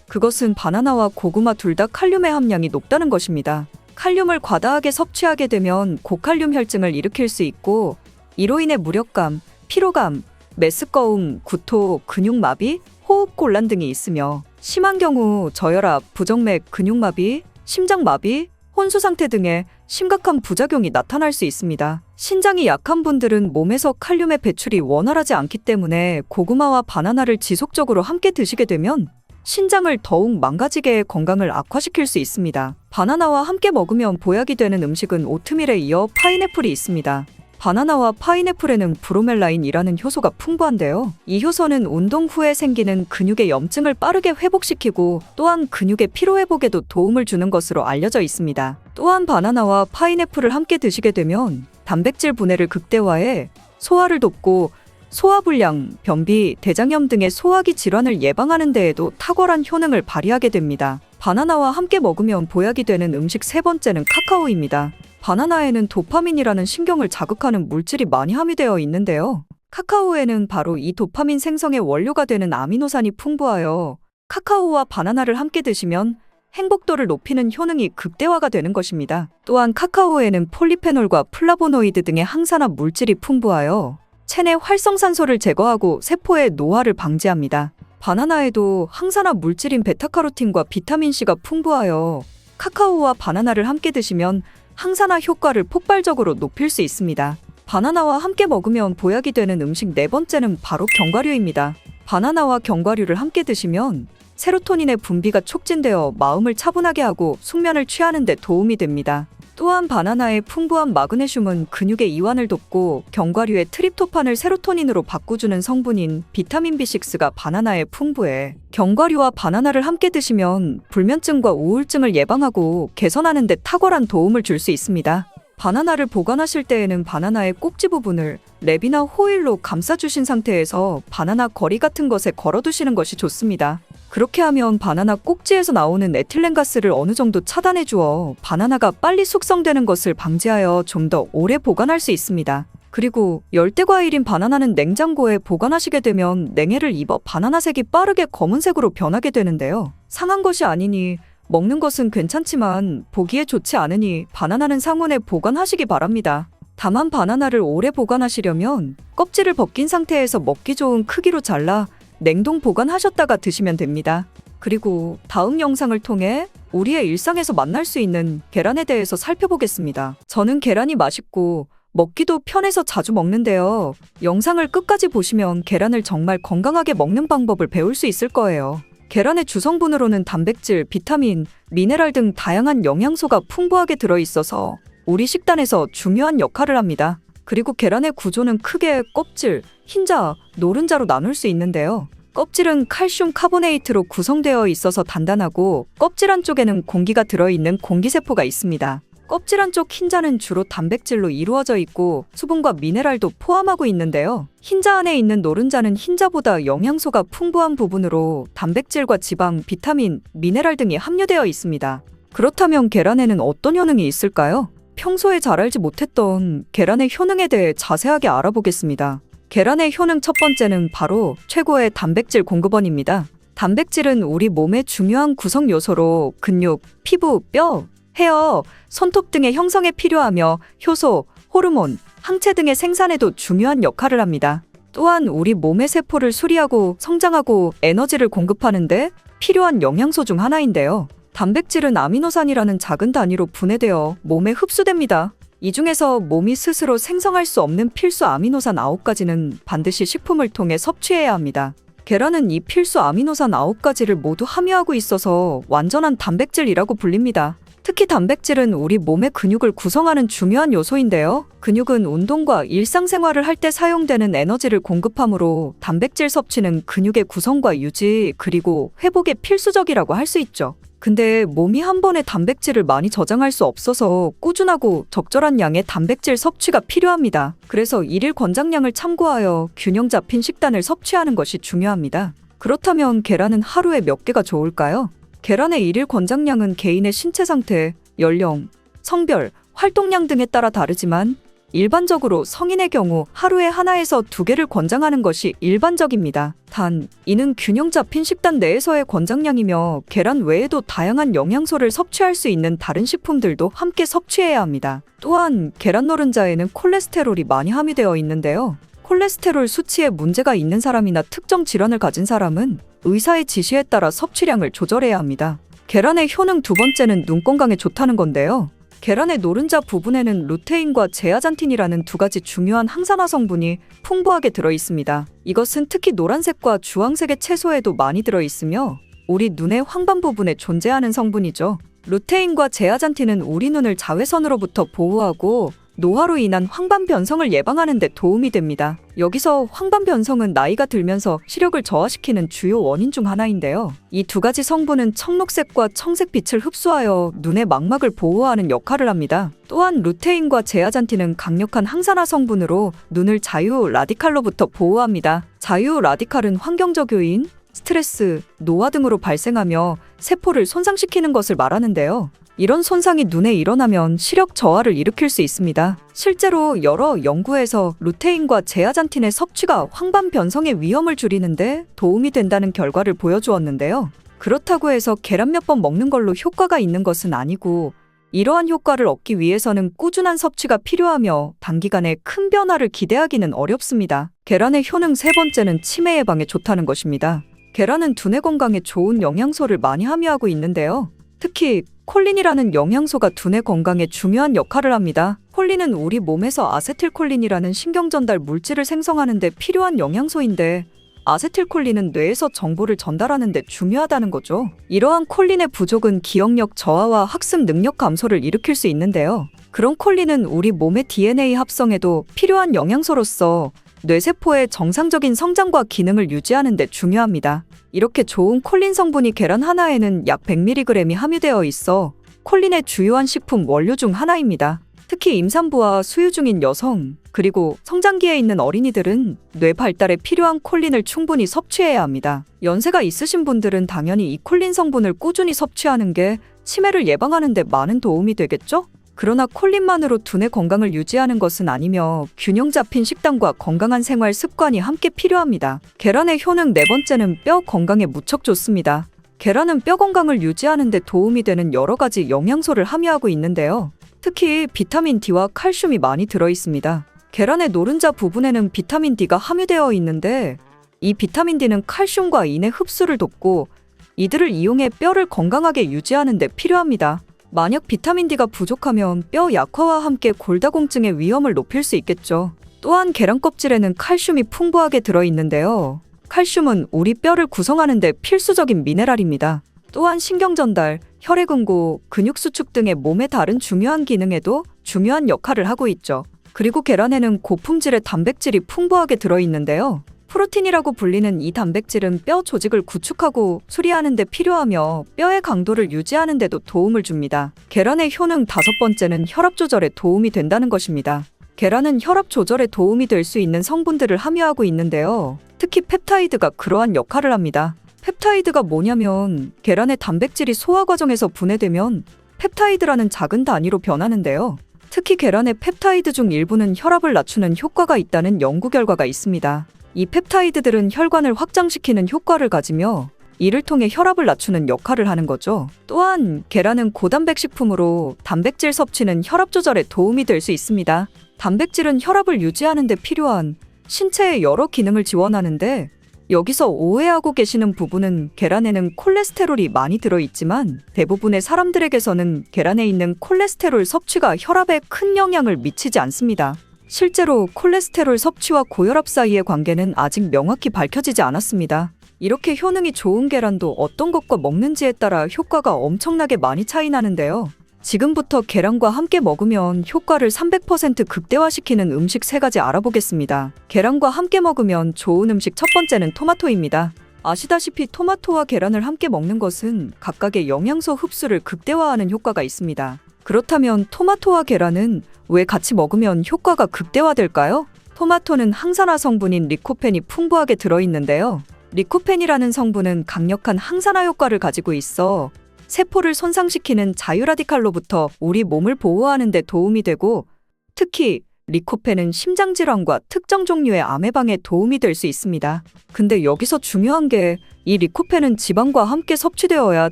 그것은 바나나와 고구마 둘 다 칼륨의 함량이 높다는 것입니다. 칼륨을 과다하게 섭취하게 되면 고칼륨 혈증을 일으킬 수 있고 이로 인해 무력감, 피로감, 메스꺼움, 구토, 근육마비, 호흡곤란 등이 있으며 심한 경우 저혈압, 부정맥, 근육마비, 심장마비, 혼수상태 등의 심각한 부작용이 나타날 수 있습니다. 신장이 약한 분들은 몸에서 칼륨의 배출이 원활하지 않기 때문에 고구마와 바나나를 지속적으로 함께 드시게 되면 신장을 더욱 망가지게 건강을 악화시킬 수 있습니다. 바나나와 함께 먹으면 보약이 되는 음식은 오트밀에 이어 파인애플이 있습니다. 바나나와 파인애플에는 브로멜라인이라는 효소가 풍부한데요. 이 효소는 운동 후에 생기는 근육의 염증을 빠르게 회복시키고 또한 근육의 피로회복에도 도움을 주는 것으로 알려져 있습니다. 또한 바나나와 파인애플을 함께 드시게 되면 단백질 분해를 극대화해 소화를 돕고 소화불량, 변비, 대장염 등의 소화기 질환을 예방하는 데에도 탁월한 효능을 발휘하게 됩니다. 바나나와 함께 먹으면 보약이 되는 음식 세 번째는 카카오입니다. 바나나에는 도파민이라는 신경을 자극하는 물질이 많이 함유되어 있는데요. 카카오에는 바로 이 도파민 생성의 원료가 되는 아미노산이 풍부하여 카카오와 바나나를 함께 드시면 행복도를 높이는 효능이 극대화가 되는 것입니다. 또한 카카오에는 폴리페놀과 플라보노이드 등의 항산화 물질이 풍부하여 체내 활성산소를 제거하고 세포의 노화를 방지합니다. 바나나에도 항산화 물질인 베타카로틴과 비타민C가 풍부하여 카카오와 바나나를 함께 드시면 항산화 효과를 폭발적으로 높일 수 있습니다. 바나나와 함께 먹으면 보약이 되는 음식 네 번째는 바로 견과류입니다. 바나나와 견과류를 함께 드시면 세로토닌의 분비가 촉진되어 마음을 차분하게 하고 숙면을 취하는 데 도움이 됩니다. 또한 바나나의 풍부한 마그네슘은 근육의 이완을 돕고 견과류의 트립토판을 세로토닌으로 바꿔주는 성분인 비타민 B6가 바나나에 풍부해 견과류와 바나나를 함께 드시면 불면증과 우울증을 예방하고 개선하는 데 탁월한 도움을 줄 수 있습니다. 바나나를 보관하실 때에는 바나나의 꼭지 부분을 랩이나 호일로 감싸주신 상태에서 바나나 거리 같은 것에 걸어두시는 것이 좋습니다. 그렇게 하면 바나나 꼭지에서 나오는 에틸렌가스를 어느 정도 차단해 주어 바나나가 빨리 숙성되는 것을 방지하여 좀 더 오래 보관할 수 있습니다. 그리고 열대과일인 바나나는 냉장고에 보관하시게 되면 냉해를 입어 바나나색이 빠르게 검은색으로 변하게 되는데요. 상한 것이 아니니 먹는 것은 괜찮지만 보기에 좋지 않으니 바나나는 상온에 보관하시기 바랍니다. 다만 바나나를 오래 보관하시려면 껍질을 벗긴 상태에서 먹기 좋은 크기로 잘라 냉동 보관하셨다가 드시면 됩니다. 그리고 다음 영상을 통해 우리의 일상에서 만날 수 있는 계란에 대해서 살펴보겠습니다. 저는 계란이 맛있고 먹기도 편해서 자주 먹는데요. 영상을 끝까지 보시면 계란을 정말 건강하게 먹는 방법을 배울 수 있을 거예요. 계란의 주성분으로는 단백질, 비타민, 미네랄 등 다양한 영양소가 풍부하게 들어있어서 우리 식단에서 중요한 역할을 합니다. 그리고 계란의 구조는 크게 껍질, 흰자, 노른자로 나눌 수 있는데요. 껍질은 칼슘 카보네이트로 구성되어 있어서 단단하고 껍질 안쪽에는 공기가 들어있는 공기세포가 있습니다. 껍질 안쪽 흰자는 주로 단백질로 이루어져 있고 수분과 미네랄도 포함하고 있는데요. 흰자 안에 있는 노른자는 흰자보다 영양소가 풍부한 부분으로 단백질과 지방, 비타민, 미네랄 등이 함유되어 있습니다. 그렇다면 계란에는 어떤 효능이 있을까요? 평소에 잘 알지 못했던 계란의 효능에 대해 자세하게 알아보겠습니다. 계란의 효능 첫 번째는 바로 최고의 단백질 공급원입니다. 단백질은 우리 몸의 중요한 구성 요소로 근육, 피부, 뼈, 헤어, 손톱 등의 형성에 필요하며 효소, 호르몬, 항체 등의 생산에도 중요한 역할을 합니다. 또한 우리 몸의 세포를 수리하고 성장하고 에너지를 공급하는데 필요한 영양소 중 하나인데요. 단백질은 아미노산이라는 작은 단위로 분해되어 몸에 흡수됩니다. 이 중에서 몸이 스스로 생성할 수 없는 필수 아미노산 9가지는 반드시 식품을 통해 섭취해야 합니다. 계란은 이 필수 아미노산 9가지를 모두 함유하고 있어서 완전한 단백질이라고 불립니다. 특히 단백질은 우리 몸의 근육을 구성하는 중요한 요소인데요. 근육은 운동과 일상생활을 할 때 사용되는 에너지를 공급하므로 단백질 섭취는 근육의 구성과 유지 그리고 회복에 필수적이라고 할 수 있죠. 근데 몸이 한 번에 단백질을 많이 저장할 수 없어서 꾸준하고 적절한 양의 단백질 섭취가 필요합니다. 그래서 일일 권장량을 참고하여 균형 잡힌 식단을 섭취하는 것이 중요합니다. 그렇다면 계란은 하루에 몇 개가 좋을까요? 계란의 일일 권장량은 개인의 신체 상태, 연령, 성별, 활동량 등에 따라 다르지만 일반적으로 성인의 경우 하루에 하나에서 2개를 권장하는 것이 일반적입니다. 단, 이는 균형 잡힌 식단 내에서의 권장량이며 계란 외에도 다양한 영양소를 섭취할 수 있는 다른 식품들도 함께 섭취해야 합니다. 또한 계란 노른자에는 콜레스테롤이 많이 함유되어 있는데요. 콜레스테롤 수치에 문제가 있는 사람이나 특정 질환을 가진 사람은 의사의 지시에 따라 섭취량을 조절해야 합니다. 계란의 효능 두 번째는 눈 건강에 좋다는 건데요. 계란의 노른자 부분에는 루테인과 제아잔틴이라는 2가지 중요한 항산화 성분이 풍부하게 들어있습니다. 이것은 특히 노란색과 주황색의 채소에도 많이 들어있으며 우리 눈의 황반 부분에 존재하는 성분이죠. 루테인과 제아잔틴은 우리 눈을 자외선으로부터 보호하고 노화로 인한 황반 변성을 예방하는 데 도움이 됩니다. 여기서 황반 변성은 나이가 들면서 시력을 저하시키는 주요 원인 중 하나인데요. 이 2가지 성분은 청록색과 청색 빛을 흡수하여 눈의 망막을 보호하는 역할을 합니다. 또한 루테인과 제아잔틴은 강력한 항산화 성분으로 눈을 자유 라디칼로부터 보호합니다. 자유 라디칼은 환경적 요인, 스트레스, 노화 등으로 발생하며 세포를 손상시키는 것을 말하는데요. 이런 손상이 눈에 일어나면 시력 저하를 일으킬 수 있습니다. 실제로 여러 연구에서 루테인과 제아잔틴의 섭취가 황반 변성의 위험을 줄이는데 도움이 된다는 결과를 보여주었는데요. 그렇다고 해서 계란 몇 번 먹는 걸로 효과가 있는 것은 아니고 이러한 효과를 얻기 위해서는 꾸준한 섭취가 필요하며 단기간에 큰 변화를 기대하기는 어렵습니다. 계란의 효능 세 번째는 치매 예방에 좋다는 것입니다. 계란은 두뇌 건강에 좋은 영양소를 많이 함유하고 있는데요. 특히 콜린이라는 영양소가 두뇌 건강에 중요한 역할을 합니다. 콜린은 우리 몸에서 아세틸콜린이라는 신경전달 물질을 생성하는 데 필요한 영양소인데 아세틸콜린은 뇌에서 정보를 전달하는 데 중요하다는 거죠. 이러한 콜린의 부족은 기억력 저하와 학습 능력 감소를 일으킬 수 있는데요. 그런 콜린은 우리 몸의 DNA 합성에도 필요한 영양소로서 뇌세포의 정상적인 성장과 기능을 유지하는 데 중요합니다. 이렇게 좋은 콜린 성분이 계란 하나에는 약 100mg이 함유되어 있어 콜린의 주요한 식품 원료 중 하나입니다. 특히 임산부와 수유 중인 여성, 그리고 성장기에 있는 어린이들은 뇌 발달에 필요한 콜린을 충분히 섭취해야 합니다. 연세가 있으신 분들은 당연히 이 콜린 성분을 꾸준히 섭취하는 게 치매를 예방하는 데 많은 도움이 되겠죠? 그러나 콜린만으로 두뇌 건강을 유지하는 것은 아니며 균형 잡힌 식단과 건강한 생활 습관이 함께 필요합니다. 계란의 효능 네 번째는 뼈 건강에 무척 좋습니다. 계란은 뼈 건강을 유지하는 데 도움이 되는 여러 가지 영양소를 함유하고 있는데요. 특히 비타민 D와 칼슘이 많이 들어있습니다. 계란의 노른자 부분에는 비타민 D가 함유되어 있는데 이 비타민 D는 칼슘과 인의 흡수를 돕고 이들을 이용해 뼈를 건강하게 유지하는 데 필요합니다. 만약 비타민 D가 부족하면 뼈 약화와 함께 골다공증의 위험을 높일 수 있겠죠. 또한 계란 껍질에는 칼슘이 풍부하게 들어있는데요. 칼슘은 우리 뼈를 구성하는 데 필수적인 미네랄입니다. 또한 신경전달, 혈액응고, 근육수축 등의 몸의 다른 중요한 기능에도 중요한 역할을 하고 있죠. 그리고 계란에는 고품질의 단백질이 풍부하게 들어있는데요. 프로틴이라고 불리는 이 단백질은 뼈 조직을 구축하고 수리하는 데 필요하며 뼈의 강도를 유지하는 데도 도움을 줍니다. 계란의 효능 다섯 번째는 혈압 조절에 도움이 된다는 것입니다. 계란은 혈압 조절에 도움이 될 수 있는 성분들을 함유하고 있는데요. 특히 펩타이드가 그러한 역할을 합니다. 펩타이드가 뭐냐면 계란의 단백질이 소화 과정에서 분해되면 펩타이드라는 작은 단위로 변하는데요. 특히 계란의 펩타이드 중 일부는 혈압을 낮추는 효과가 있다는 연구 결과가 있습니다. 이 펩타이드들은 혈관을 확장시키는 효과를 가지며 이를 통해 혈압을 낮추는 역할을 하는 거죠. 또한 계란은 고단백 식품으로 단백질 섭취는 혈압 조절에 도움이 될 수 있습니다. 단백질은 혈압을 유지하는 데 필요한 신체의 여러 기능을 지원하는데 여기서 오해하고 계시는 부분은 계란에는 콜레스테롤이 많이 들어있지만 대부분의 사람들에게서는 계란에 있는 콜레스테롤 섭취가 혈압에 큰 영향을 미치지 않습니다. 실제로 콜레스테롤 섭취와 고혈압 사이의 관계는 아직 명확히 밝혀지지 않았습니다. 이렇게 효능이 좋은 계란도 어떤 것과 먹는지에 따라 효과가 엄청나게 많이 차이 나는데요. 지금부터 계란과 함께 먹으면 효과를 300% 극대화시키는 음식 3가지 알아보겠습니다. 계란과 함께 먹으면 좋은 음식 첫 번째는 토마토입니다. 아시다시피 토마토와 계란을 함께 먹는 것은 각각의 영양소 흡수를 극대화하는 효과가 있습니다. 그렇다면 토마토와 계란은 왜 같이 먹으면 효과가 극대화될까요? 토마토는 항산화 성분인 리코펜이 풍부하게 들어있는데요. 리코펜이라는 성분은 강력한 항산화 효과를 가지고 있어 세포를 손상시키는 자유라디칼로부터 우리 몸을 보호하는 데 도움이 되고, 특히 리코펜은 심장질환과 특정 종류의 암 예방에 도움이 될 수 있습니다. 근데 여기서 중요한 게 이 리코펜은 지방과 함께 섭취되어야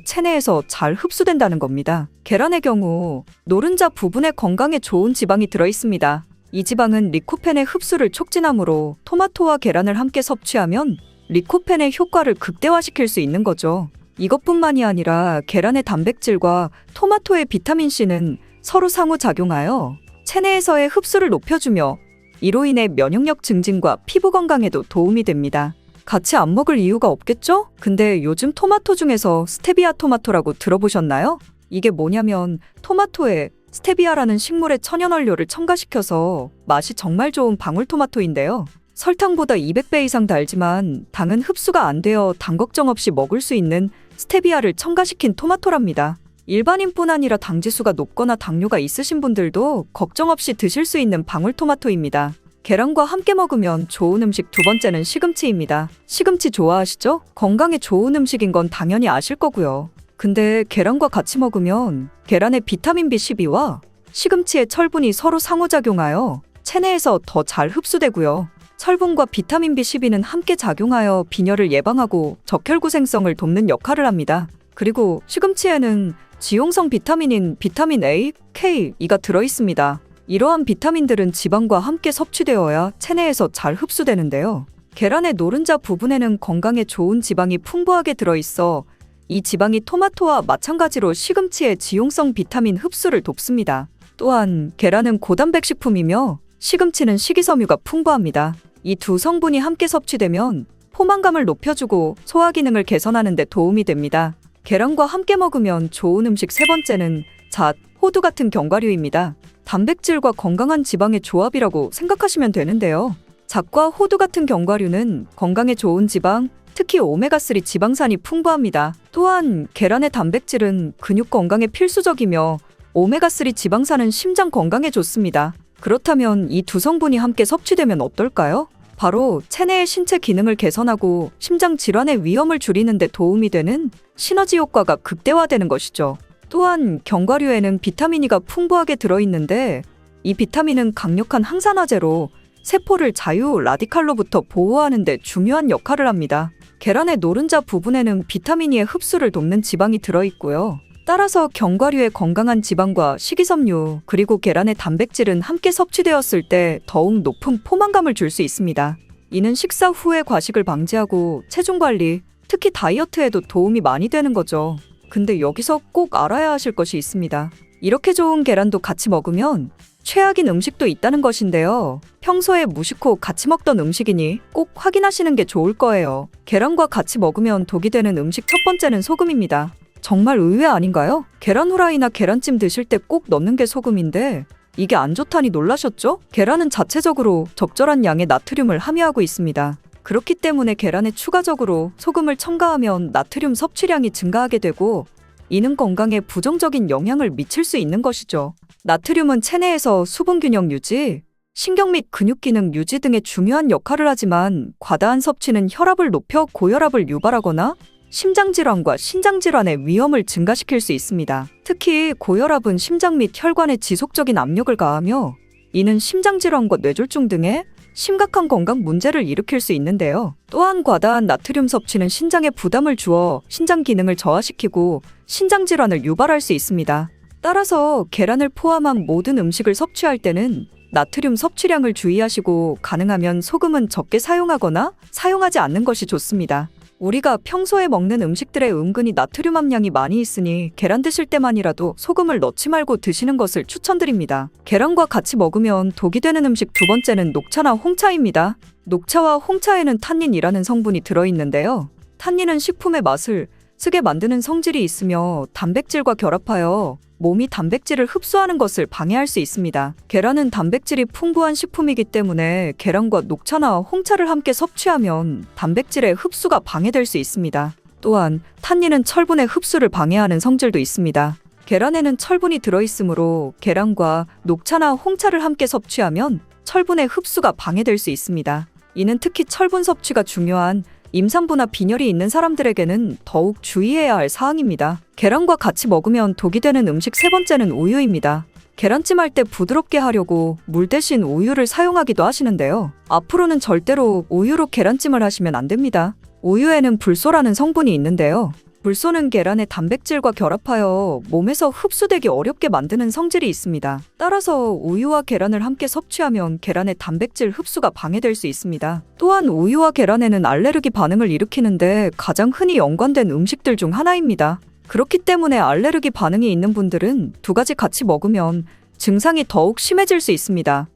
체내에서 잘 흡수된다는 겁니다. 계란의 경우 노른자 부분에 건강에 좋은 지방이 들어있습니다. 이 지방은 리코펜의 흡수를 촉진하므로 토마토와 계란을 함께 섭취하면 리코펜의 효과를 극대화시킬 수 있는 거죠. 이것뿐만이 아니라 계란의 단백질과 토마토의 비타민C는 서로 상호작용하여 체내에서의 흡수를 높여주며 이로 인해 면역력 증진과 피부 건강에도 도움이 됩니다. 같이 안 먹을 이유가 없겠죠? 근데 요즘 토마토 중에서 스테비아 토마토라고 들어보셨나요? 이게 뭐냐면 토마토에 스테비아라는 식물의 천연원료를 첨가시켜서 맛이 정말 좋은 방울토마토인데요. 설탕보다 200배 이상 달지만 당은 흡수가 안 되어 당 걱정 없이 먹을 수 있는 스테비아를 첨가시킨 토마토랍니다. 일반인뿐 아니라 당지수가 높거나 당뇨가 있으신 분들도 걱정 없이 드실 수 있는 방울토마토입니다. 계란과 함께 먹으면 좋은 음식 두 번째는 시금치입니다. 시금치 좋아하시죠? 건강에 좋은 음식인 건 당연히 아실 거고요. 근데 계란과 같이 먹으면 계란의 비타민 B12와 시금치의 철분이 서로 상호작용하여 체내에서 더 잘 흡수되고요. 철분과 비타민 B12는 함께 작용하여 빈혈을 예방하고 적혈구생성을 돕는 역할을 합니다. 그리고 시금치에는 지용성 비타민인 비타민 A, K, E가 들어있습니다. 이러한 비타민들은 지방과 함께 섭취되어야 체내에서 잘 흡수되는데요. 계란의 노른자 부분에는 건강에 좋은 지방이 풍부하게 들어있어 이 지방이 토마토와 마찬가지로 시금치의 지용성 비타민 흡수를 돕습니다. 또한 계란은 고단백 식품이며 시금치는 식이섬유가 풍부합니다. 이 두 성분이 함께 섭취되면 포만감을 높여주고 소화 기능을 개선하는 데 도움이 됩니다. 계란과 함께 먹으면 좋은 음식 세 번째는 잣, 호두 같은 견과류입니다. 단백질과 건강한 지방의 조합이라고 생각하시면 되는데요. 잣과 호두 같은 견과류는 건강에 좋은 지방, 특히 오메가3 지방산이 풍부합니다. 또한 계란의 단백질은 근육 건강에 필수적이며 오메가3 지방산은 심장 건강에 좋습니다. 그렇다면 이 두 성분이 함께 섭취되면 어떨까요? 바로 체내의 신체 기능을 개선하고 심장 질환의 위험을 줄이는 데 도움이 되는 시너지 효과가 극대화되는 것이죠. 또한 견과류에는 비타민 E가 풍부하게 들어있는데 이 비타민은 강력한 항산화제로 세포를 자유 라디칼로부터 보호하는 데 중요한 역할을 합니다. 계란의 노른자 부분에는 비타민 E의 흡수를 돕는 지방이 들어있고요. 따라서 견과류의 건강한 지방과 식이섬유 그리고 계란의 단백질은 함께 섭취되었을 때 더욱 높은 포만감을 줄 수 있습니다. 이는 식사 후에 과식을 방지하고 체중 관리, 특히 다이어트에도 도움이 많이 되는 거죠. 근데 여기서 꼭 알아야 하실 것이 있습니다. 이렇게 좋은 계란도 같이 먹으면 최악인 음식도 있다는 것인데요. 평소에 무심코 같이 먹던 음식이니 꼭 확인하시는 게 좋을 거예요. 계란과 같이 먹으면 독이 되는 음식 첫 번째는 소금입니다. 정말 의외 아닌가요? 계란 후라이나 계란찜 드실 때 꼭 넣는 게 소금인데 이게 안 좋다니 놀라셨죠? 계란은 자체적으로 적절한 양의 나트륨을 함유하고 있습니다. 그렇기 때문에 계란에 추가적으로 소금을 첨가하면 나트륨 섭취량이 증가하게 되고 이는 건강에 부정적인 영향을 미칠 수 있는 것이죠. 나트륨은 체내에서 수분 균형 유지, 신경 및 근육 기능 유지 등의 중요한 역할을 하지만 과다한 섭취는 혈압을 높여 고혈압을 유발하거나 심장질환과 신장질환의 위험을 증가시킬 수 있습니다. 특히 고혈압은 심장 및 혈관에 지속적인 압력을 가하며 이는 심장질환과 뇌졸중 등의 심각한 건강 문제를 일으킬 수 있는데요. 또한 과다한 나트륨 섭취는 신장에 부담을 주어 신장 기능을 저하시키고 신장질환을 유발할 수 있습니다. 따라서 계란을 포함한 모든 음식을 섭취할 때는 나트륨 섭취량을 주의하시고 가능하면 소금은 적게 사용하거나 사용하지 않는 것이 좋습니다. 우리가 평소에 먹는 음식들에 은근히 나트륨 함량이 많이 있으니 계란 드실 때만이라도 소금을 넣지 말고 드시는 것을 추천드립니다. 계란과 같이 먹으면 독이 되는 음식 두 번째는 녹차나 홍차입니다. 녹차와 홍차에는 탄닌이라는 성분이 들어있는데요. 탄닌은 식품의 맛을 쓰게 만드는 성질이 있으며 단백질과 결합하여 몸이 단백질을 흡수하는 것을 방해할 수 있습니다. 계란은 단백질이 풍부한 식품이기 때문에 계란과 녹차나 홍차를 함께 섭취하면 단백질의 흡수가 방해될 수 있습니다. 또한 탄닌은 철분의 흡수를 방해하는 성질도 있습니다. 계란에는 철분이 들어있으므로 계란과 녹차나 홍차를 함께 섭취하면 철분의 흡수가 방해될 수 있습니다. 이는 특히 철분 섭취가 중요한 임산부나 빈혈이 있는 사람들에게는 더욱 주의해야 할 사항입니다. 계란과 같이 먹으면 독이 되는 음식 세 번째는 우유입니다. 계란찜 할 때 부드럽게 하려고 물 대신 우유를 사용하기도 하시는데요. 앞으로는 절대로 우유로 계란찜을 하시면 안 됩니다. 우유에는 불소라는 성분이 있는데요. 불소는 계란의 단백질과 결합하여 몸에서 흡수되기 어렵게 만드는 성질이 있습니다. 따라서 우유와 계란을 함께 섭취하면 계란의 단백질 흡수가 방해될 수 있습니다. 또한 우유와 계란에는 알레르기 반응을 일으키는데 가장 흔히 연관된 음식들 중 하나입니다. 그렇기 때문에 알레르기 반응이 있는 분들은 두 가지 같이 먹으면 증상이 더욱 심해질 수 있습니다.